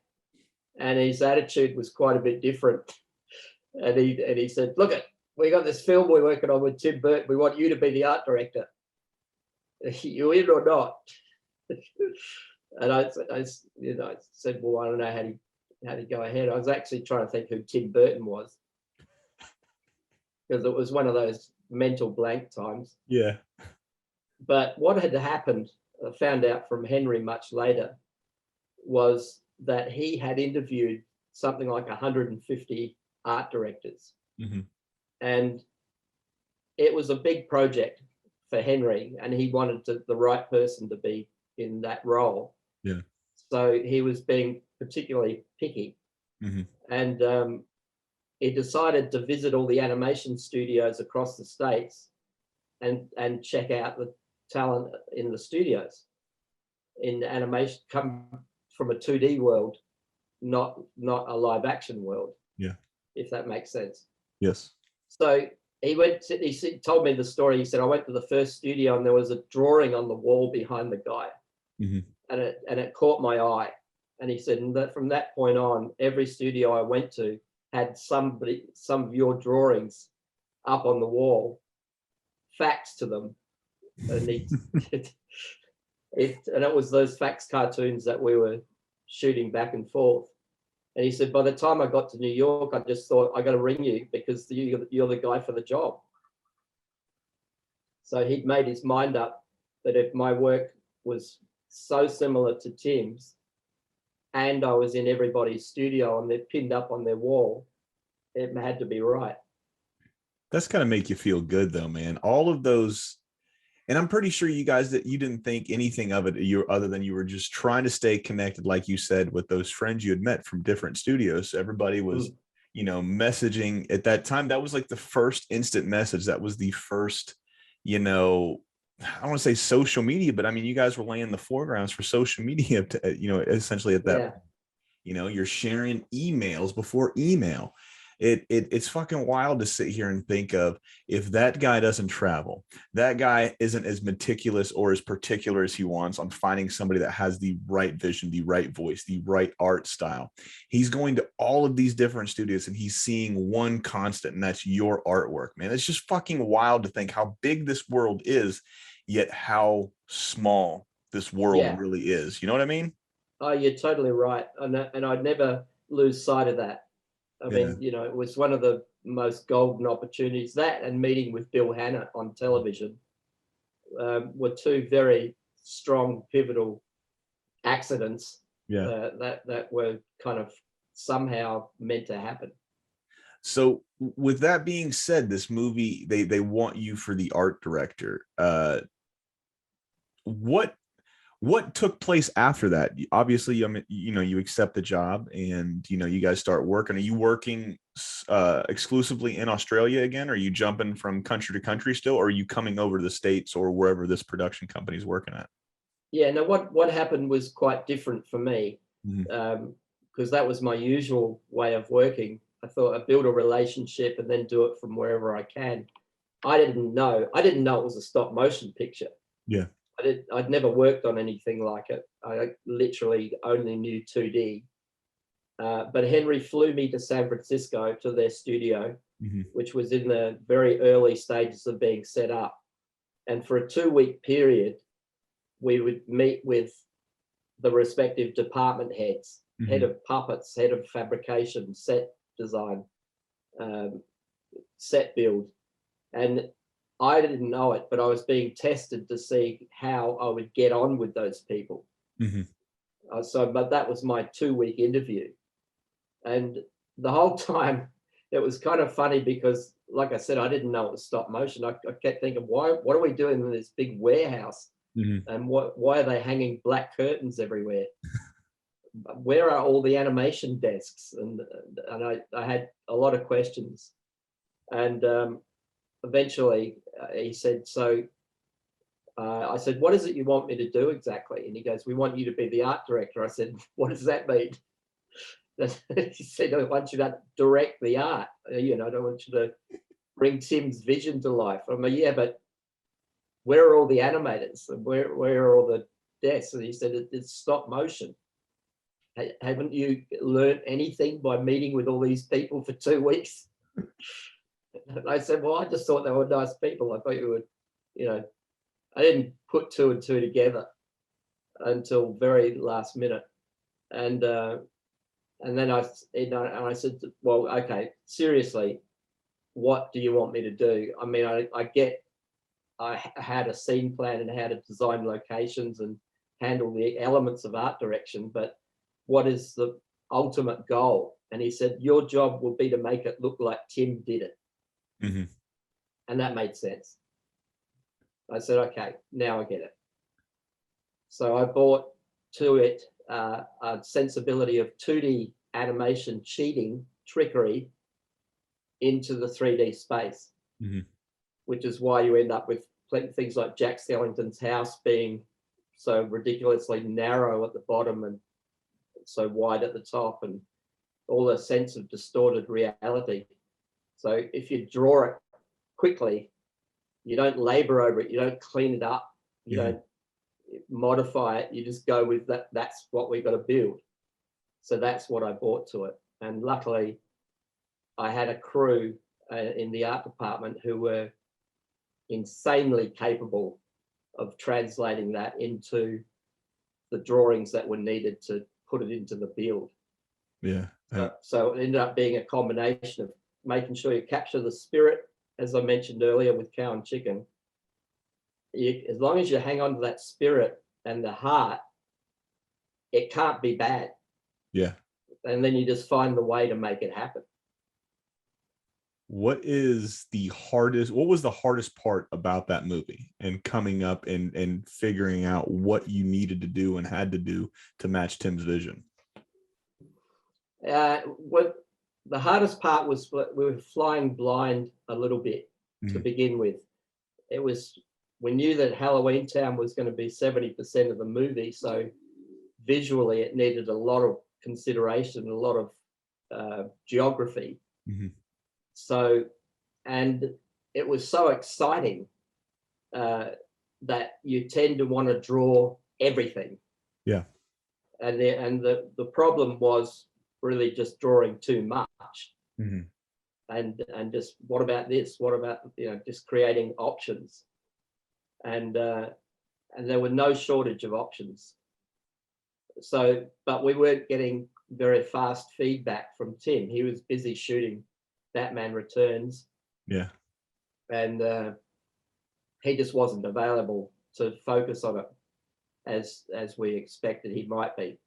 [SPEAKER 2] and his attitude was quite a bit different. And he said, look, we got this film we're working on with Tim Burton. We want you to be the art director. You in or not? And I said, well, I don't know how to go ahead. I was actually trying to think who Tim Burton was, because it was one of those mental blank times. Yeah. But what had happened, I found out from Henry much later, was that he had interviewed something like 150 art directors. And it was a big project for Henry, and he wanted the right person to be in that role. Yeah. So he was being particularly picky. And he decided to visit all the animation studios across the States and check out the talent in the studios in animation, come from a 2D world, not a live action world. Yeah. If that makes sense. Yes. So he told me the story. He said, I went to the first studio and there was a drawing on the wall behind the guy. and it caught my eye. And he said, and that from that point on, every studio I went to had some of your drawings up on the wall, faxed to them, and it was those fax cartoons that we were shooting back and forth. And he said, by the time I got to New York, I just thought, I got to ring you because you're the guy for the job. So he'd made his mind up that if my work was so similar to Tim's, and I was in everybody's studio and they're pinned up on their wall, it had to be right.
[SPEAKER 1] That's gotta make you feel good though, man. All of those, and I'm pretty sure you guys that you didn't think anything of it other than you were just trying to stay connected, like you said, with those friends you had met from different studios. So everybody was, messaging at that time. That was like the first instant message. That was the first, I don't want to say social media, but I mean, you guys were laying the foregrounds for social media, essentially at that point. You're sharing emails before email. It's fucking wild to sit here and think of, if that guy doesn't travel, that guy isn't as meticulous or as particular as he wants on finding somebody that has the right vision, the right voice, the right art style. He's going to all of these different studios and he's seeing one constant, and that's your artwork, man. It's just fucking wild to think how big this world is, yet how small this world really is. You know what I mean?
[SPEAKER 2] Oh, you're totally right. And I'd never lose sight of that. I mean, it was one of the most golden opportunities. That and meeting with Bill Hanna on television were two very strong, pivotal accidents that were kind of somehow meant to happen.
[SPEAKER 1] So with that being said, this movie, they want you for the art director. What took place after that? Obviously, you accept the job and, you guys start working. Are you working exclusively in Australia again? Or are you jumping from country to country still? Or are you coming over to the States or wherever this production company is working at?
[SPEAKER 2] Yeah, no, what happened was quite different for me, because that was my usual way of working. I thought I'd build a relationship and then do it from wherever I can. I didn't know it was a stop motion picture.
[SPEAKER 1] Yeah.
[SPEAKER 2] I'd never worked on anything like it. I literally only knew 2D. But Henry flew me to San Francisco to their studio, which was in the very early stages of being set up. And for a 2-week period, we would meet with the respective department heads, head of puppets, head of fabrication, set design, set build. And I didn't know it, but I was being tested to see how I would get on with those people. But that was my 2-week interview. And the whole time, it was kind of funny because, like I said, I didn't know it was stop motion. I kept thinking, what are we doing in this big warehouse? And why are they hanging black curtains everywhere? Where are all the animation desks? And I had a lot of questions. And eventually he said, I said, what is it you want me to do exactly? And he goes, we want you to be the art director. I said, what does that mean? He said, I want you to direct the art. I don't want you to bring Tim's vision to life. I'm like, yeah, but where are all the animators? Where are all the desks? And he said, it's stop motion. Haven't you learned anything by meeting with all these people for 2 weeks? And I said, well, I just thought they were nice people. I thought you would, I didn't put 2 and 2 together until very last minute. And then I said, well, okay, seriously, what do you want me to do? I mean, I had a scene plan and how to design locations and handle the elements of art direction, but what is the ultimate goal? And he said, your job will be to make it look like Tim did it. And that made sense. I said, okay, now I get it. So I brought to it a sensibility of 2D animation cheating, trickery into the 3D space, which is why you end up with things like Jack Skellington's house being so ridiculously narrow at the bottom and so wide at the top, and all a sense of distorted reality. So if you draw it quickly, you don't labor over it, you don't clean it up, you don't modify it. You just go with that. That's what we've got to build. So that's what I brought to it. And luckily, I had a crew in the art department who were insanely capable of translating that into the drawings that were needed to put it into the build.
[SPEAKER 1] Yeah.
[SPEAKER 2] So it ended up being a combination of making sure you capture the spirit, as I mentioned earlier with Cow and Chicken. As long as you hang on to that spirit and the heart, it can't be bad.
[SPEAKER 1] Yeah.
[SPEAKER 2] And then you just find the way to make it happen.
[SPEAKER 1] What was the hardest part about that movie and coming up and figuring out what you needed to do and had to do to match Tim's vision?
[SPEAKER 2] What the hardest part was, we were flying blind a little bit to begin with. We knew that Halloween Town was going to be 70% of the movie, so visually it needed a lot of consideration, a lot of geography. So, and it was so exciting that you tend to want to draw everything.
[SPEAKER 1] Yeah.
[SPEAKER 2] And the problem was really just drawing too much. And just, what about this? What about, just creating options? And there were no shortage of options. So, but we weren't getting very fast feedback from Tim. He was busy shooting Batman Returns. Yeah. And he just wasn't available to focus on it as we expected he might be.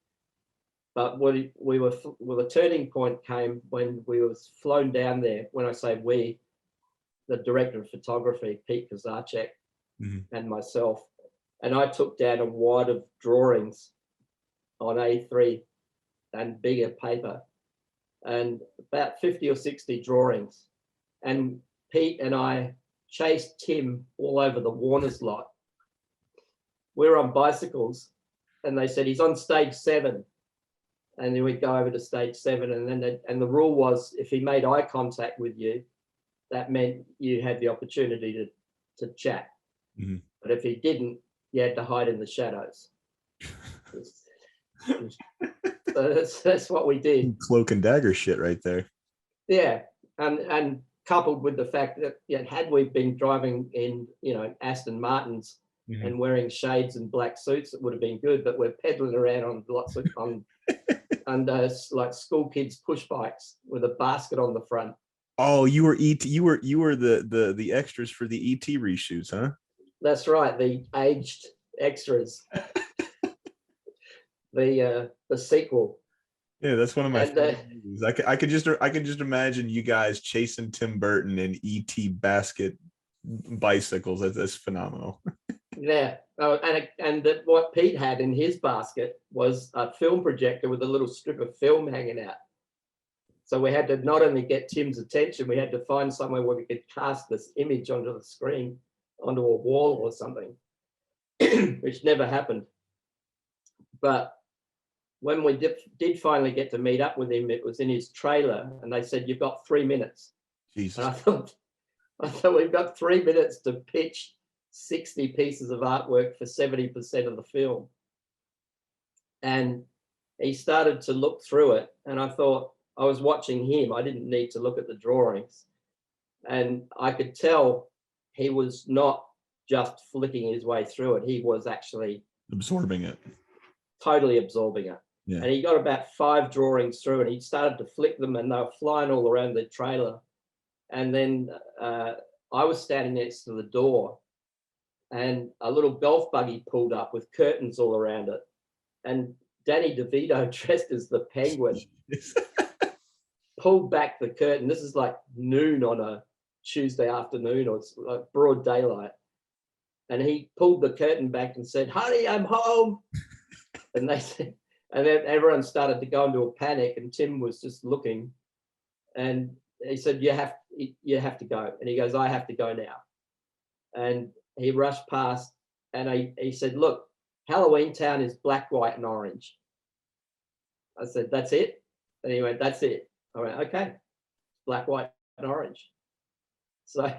[SPEAKER 2] But the turning point came when we was flown down there. When I say we, the director of photography, Pete Kazarchek, and myself, and I took down a wad of drawings on A3 and bigger paper, and about 50 or 60 drawings. And Pete and I chased Tim all over the Warner's lot. We're on bicycles, and they said he's on stage 7. And then we'd go over to stage 7, and then the rule was, if he made eye contact with you, that meant you had the opportunity to chat. But if he didn't, you had to hide in the shadows. So that's what we did.
[SPEAKER 1] Cloak and dagger shit right there.
[SPEAKER 2] Yeah, and coupled with the fact that had we been driving in Aston Martins and wearing shades and black suits, it would have been good. But we're pedaling around on lots of like school kids push bikes with a basket on the front.
[SPEAKER 1] Oh, you were the extras for the ET reshoots, huh?
[SPEAKER 2] That's right, the aged extras. The sequel.
[SPEAKER 1] Yeah, that's one of my favorite movies. I could just imagine you guys chasing Tim Burton in ET basket bicycles. That's phenomenal.
[SPEAKER 2] Yeah, and what Pete had in his basket was a film projector with a little strip of film hanging out. So we had to not only get Tim's attention, we had to find somewhere where we could cast this image onto the screen, onto a wall or something, which never happened. But when we did finally get to meet up with him, it was in his trailer, and they said, "You've got 3 minutes."
[SPEAKER 1] Jesus.
[SPEAKER 2] And I thought we've got 3 minutes to pitch 60 pieces of artwork for 70% of the film. And he started to look through it, and I thought, I was watching him, I didn't need to look at the drawings. And I could tell he was not just flicking his way through it, he was actually
[SPEAKER 1] absorbing it.
[SPEAKER 2] Totally absorbing it. Yeah. And he got about 5 drawings through, and he started to flick them, and they were flying all around the trailer. And then I was standing next to the door, and a little golf buggy pulled up with curtains all around it. And Danny DeVito, dressed as the Penguin, pulled back the curtain. This is like noon on a Tuesday afternoon, or it's like broad daylight. And he pulled the curtain back and said, "Honey, I'm home." And they said, and then everyone started to go into a panic, and Tim was just looking, and he said, you have to go. And he goes, "I have to go now." And he rushed past, and he said, "Look, Halloween Town is black, white, and orange." I said, "That's it?" And he went, "That's it." I went, "Okay, black, white, and orange." So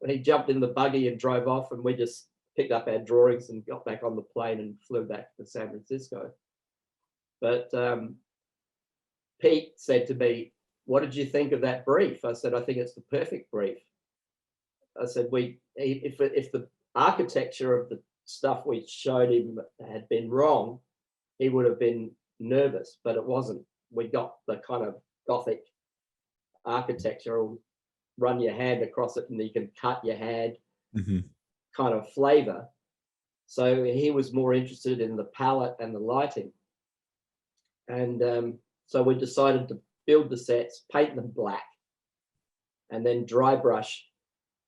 [SPEAKER 2] he jumped in the buggy and drove off, and we just picked up our drawings and got back on the plane and flew back to San Francisco. But Pete said to me, "What did you think of that brief?" I said, "I think it's the perfect brief." I said, if the architecture of the stuff we showed him had been wrong, he would have been nervous, but it wasn't. We got the kind of Gothic architecture, or run your hand across it and you can cut your hand kind of flavor. So he was more interested in the palette and the lighting. And so we decided to build the sets, paint them black, and then dry brush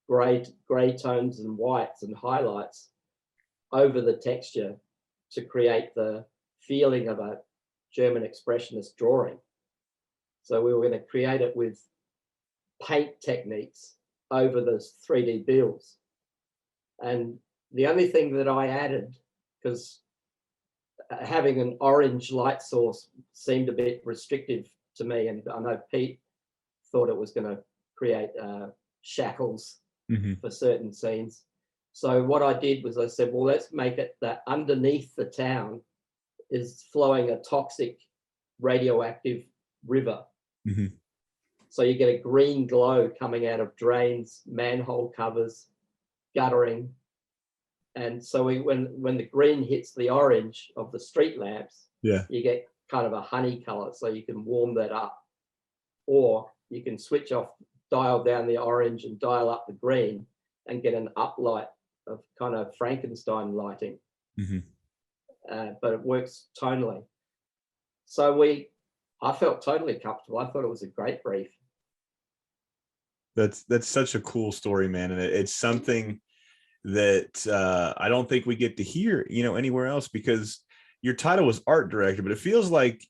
[SPEAKER 2] gray tones and whites and highlights over the texture to create the feeling of a German expressionist drawing. So we were going to create it with paint techniques over those 3D builds. And the only thing that I added, because having an orange light source seemed a bit restrictive to me, and I know Pete thought it was going to create shackles for certain scenes. So what I did was I said, well, let's make it that underneath the town is flowing a toxic radioactive river. So you get a green glow coming out of drains, manhole covers, guttering. And so when the green hits the orange of the street lamps, you get kind of a honey color, so you can warm that up. Or you can switch off, dial down the orange and dial up the green and get an uplight of kind of Frankenstein lighting. But it works tonally. So I felt totally comfortable. I thought it was a great brief.
[SPEAKER 1] That's such a cool story, man. And it's something that I don't think we get to hear, anywhere else, because your title was art director, but it feels like,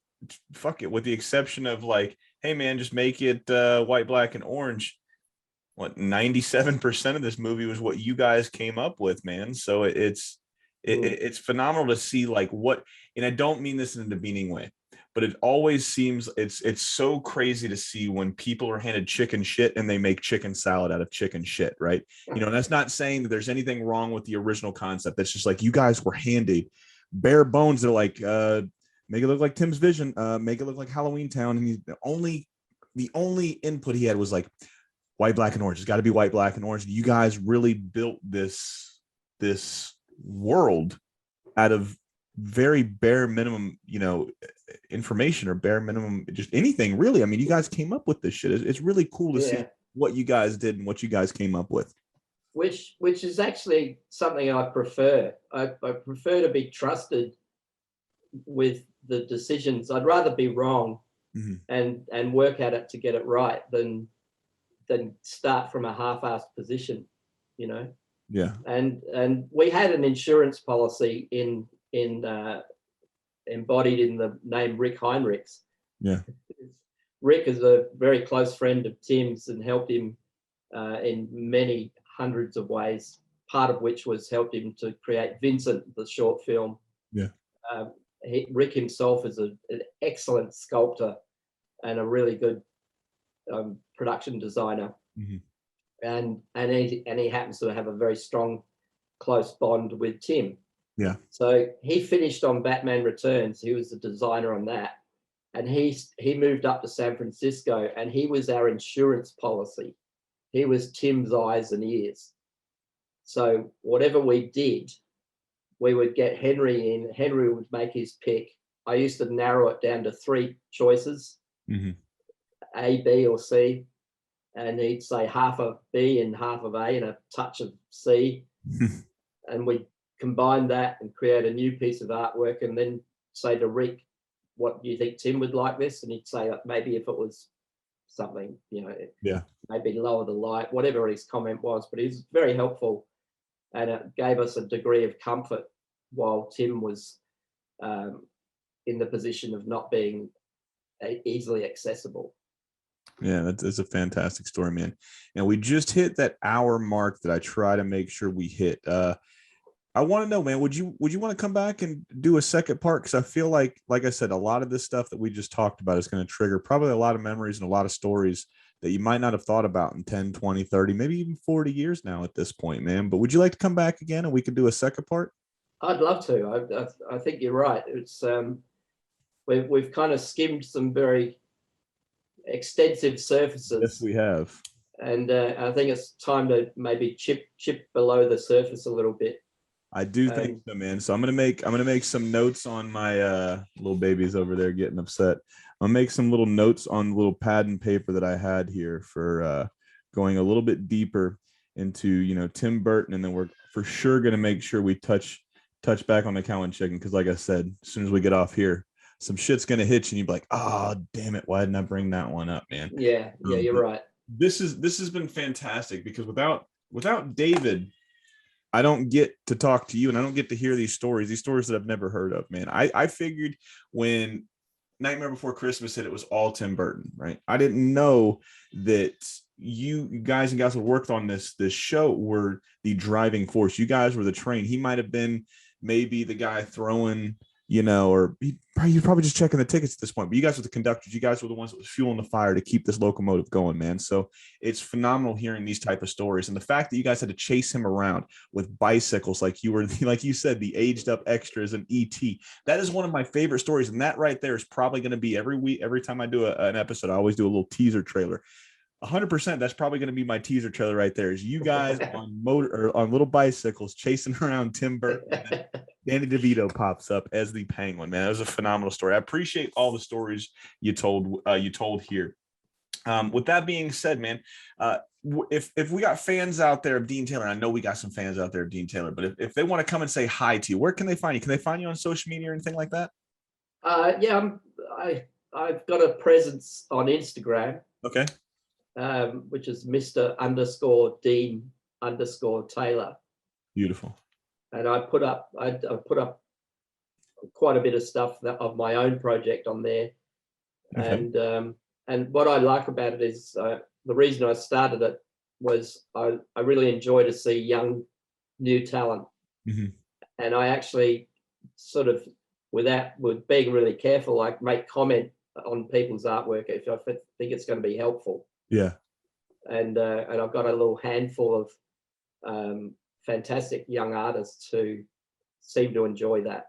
[SPEAKER 1] fuck it, with the exception of like, hey man, just make it white, black, and orange. What, 97% of this movie was what you guys came up with, man. So it's phenomenal to see like what, and I don't mean this in a demeaning way, but it always seems it's so crazy to see when people are handed chicken shit and they make chicken salad out of chicken shit, right? And that's not saying that there's anything wrong with the original concept. That's just like, you guys were handed bare bones. They're like, make it look like Tim's Vision, make it look like Halloween Town. And the only input he had was like, white, black, and orange. It's got to be white, black, and orange. You guys really built this world out of very bare minimum, information, or bare minimum, just anything really. I mean, you guys came up with this shit. It's really cool to see what you guys did and what you guys came up with.
[SPEAKER 2] Which is actually something I prefer. I prefer to be trusted with the decisions. I'd rather be wrong and work at it to get it right than start from a half-assed position, Yeah. And we had an insurance policy embodied in the name Rick Heinrichs.
[SPEAKER 1] Yeah.
[SPEAKER 2] Rick is a very close friend of Tim's and helped him in many hundreds of ways, part of which was helped him to create Vincent, the short film.
[SPEAKER 1] Yeah.
[SPEAKER 2] Rick himself is an excellent sculptor and a really good production designer, and he happens to have a very strong, close bond with Tim.
[SPEAKER 1] Yeah.
[SPEAKER 2] So he finished on Batman Returns. He was the designer on that, and he moved up to San Francisco, and he was our insurance policy. He was Tim's eyes and ears. So whatever we did, we would get Henry in. Henry would make his pick. I used to narrow it down to 3 choices. A, B, or C, and he'd say half of B and half of A and a touch of C, and we'd combine that and create a new piece of artwork, and then say to Rick, what do you think Tim would like this? And he'd say, maybe if it was something, maybe lower the light, whatever his comment was, but he was very helpful, and it gave us a degree of comfort while Tim was in the position of not being easily accessible.
[SPEAKER 1] Yeah, that's a fantastic story, man. And we just hit that hour mark that I try to make sure we hit. I want to know, man, would you want to come back and do a second part? Because I feel like I said, a lot of this stuff that we just talked about is going to trigger probably a lot of memories and a lot of stories that you might not have thought about in 10, 20, 30, maybe even 40 years now at this point, man. But would you like to come back again and we could do a second part?
[SPEAKER 2] I'd love to. I think you're right. It's we've kind of skimmed some very extensive
[SPEAKER 1] Yes,
[SPEAKER 2] surfaces,
[SPEAKER 1] we have.
[SPEAKER 2] and I think it's time to maybe chip below the surface a little bit.
[SPEAKER 1] I do think so, man. So I'm gonna make some notes on my little babies over there getting upset. I'll make some little notes on little pad and paper that I had here for going a little bit deeper into Tim Burton, and then we're for sure gonna make sure we touch back on the cow and chicken, because like I said, as soon as we get off here, some shit's gonna hit you and you'd be like, oh damn it, why didn't I bring that one up, man?
[SPEAKER 2] Yeah, you're right.
[SPEAKER 1] This has been fantastic, because without David, I don't get to talk to you and I don't get to hear these stories that I've never heard of, man. I figured when Nightmare Before Christmas hit, it was all Tim Burton, right? I didn't know that you guys and gals who worked on this show were the driving force. You guys were the train. He might have been maybe the guy throwing, or you're probably just checking the tickets at this point, but you guys were the conductors. You guys were the ones that was fueling the fire to keep this locomotive going, man. So it's phenomenal hearing these type of stories. And the fact that you guys had to chase him around with bicycles, like you were, like you said, the aged up extras and ET, that is one of my favorite stories. And that right there is probably going to be every week, every time I do an episode, I always do a little teaser trailer. 100%. That's probably going to be my teaser trailer right there. Is you guys on little bicycles chasing around Tim Burton. Danny DeVito pops up as the Penguin, man. That was a phenomenal story. I appreciate all the stories you told here. With that being said, man, if we got fans out there of Deane Taylor, I know we got some fans out there of Deane Taylor, but if they want to come and say hi to you, where can they find you? Can they find you on social media or anything like that?
[SPEAKER 2] Yeah, I've got a presence on Instagram.
[SPEAKER 1] Okay.
[SPEAKER 2] Which is Mr._Deane_Taylor.
[SPEAKER 1] Beautiful.
[SPEAKER 2] And I put up quite a bit of stuff of my own project on there. Okay. And what I like about it is the reason I started it was I really enjoy to see young new talent. Mm-hmm. And I actually sort of, with being really careful, I make comment on people's artwork if I think it's going to be helpful.
[SPEAKER 1] Yeah.
[SPEAKER 2] And I've got a little handful of fantastic young artists who seem to enjoy that.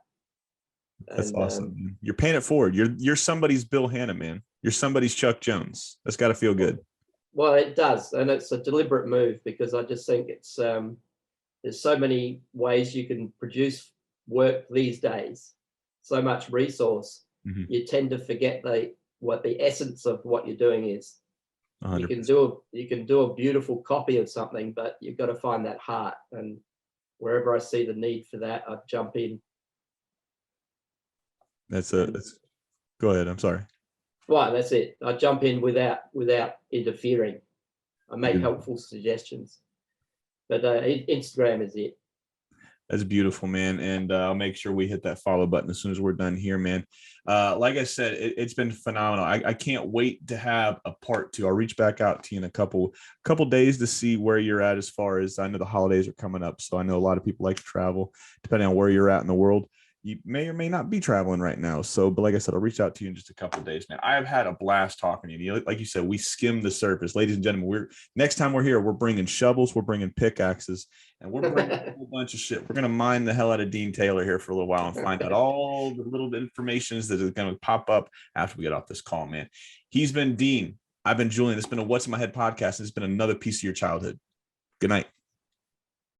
[SPEAKER 1] That's awesome. You're paying it forward. You're somebody's Bill Hanna, man. You're somebody's Chuck Jones. That's got to feel good. Well,
[SPEAKER 2] it does, and it's a deliberate move, because I just think it's there's so many ways you can produce work these days. So much resource. Mm-hmm. You tend to forget what the essence of what you're doing is. 100%. You can do a beautiful copy of something, but you've got to find that heart. And wherever I see the need for that, I jump in.
[SPEAKER 1] Go ahead. I'm sorry.
[SPEAKER 2] Well, that's it. I jump in without interfering. I make helpful suggestions, but Instagram is it.
[SPEAKER 1] That's beautiful, man. And I'll make sure we hit that follow button as soon as we're done here, man. Like I said, it's been phenomenal. I can't wait to have a part 2. I'll reach back out to you in a couple days to see where you're at, as far as I know the holidays are coming up. So I know a lot of people like to travel, depending on where you're at in the world. You may or may not be traveling right now. So, but like I said, I'll reach out to you in just a couple of days, man. I have had a blast talking to you. Like you said, we skimmed the surface. Ladies and gentlemen, next time we're here, we're bringing shovels, we're bringing pickaxes, and we're bringing a whole bunch of shit. We're going to mine the hell out of Deane Taylor here for a little while and find out all the little information that is going to pop up after we get off this call, man. He's been Deane. I've been Julian. It's been a What's in My Head podcast. And it's been another piece of your childhood. Good night.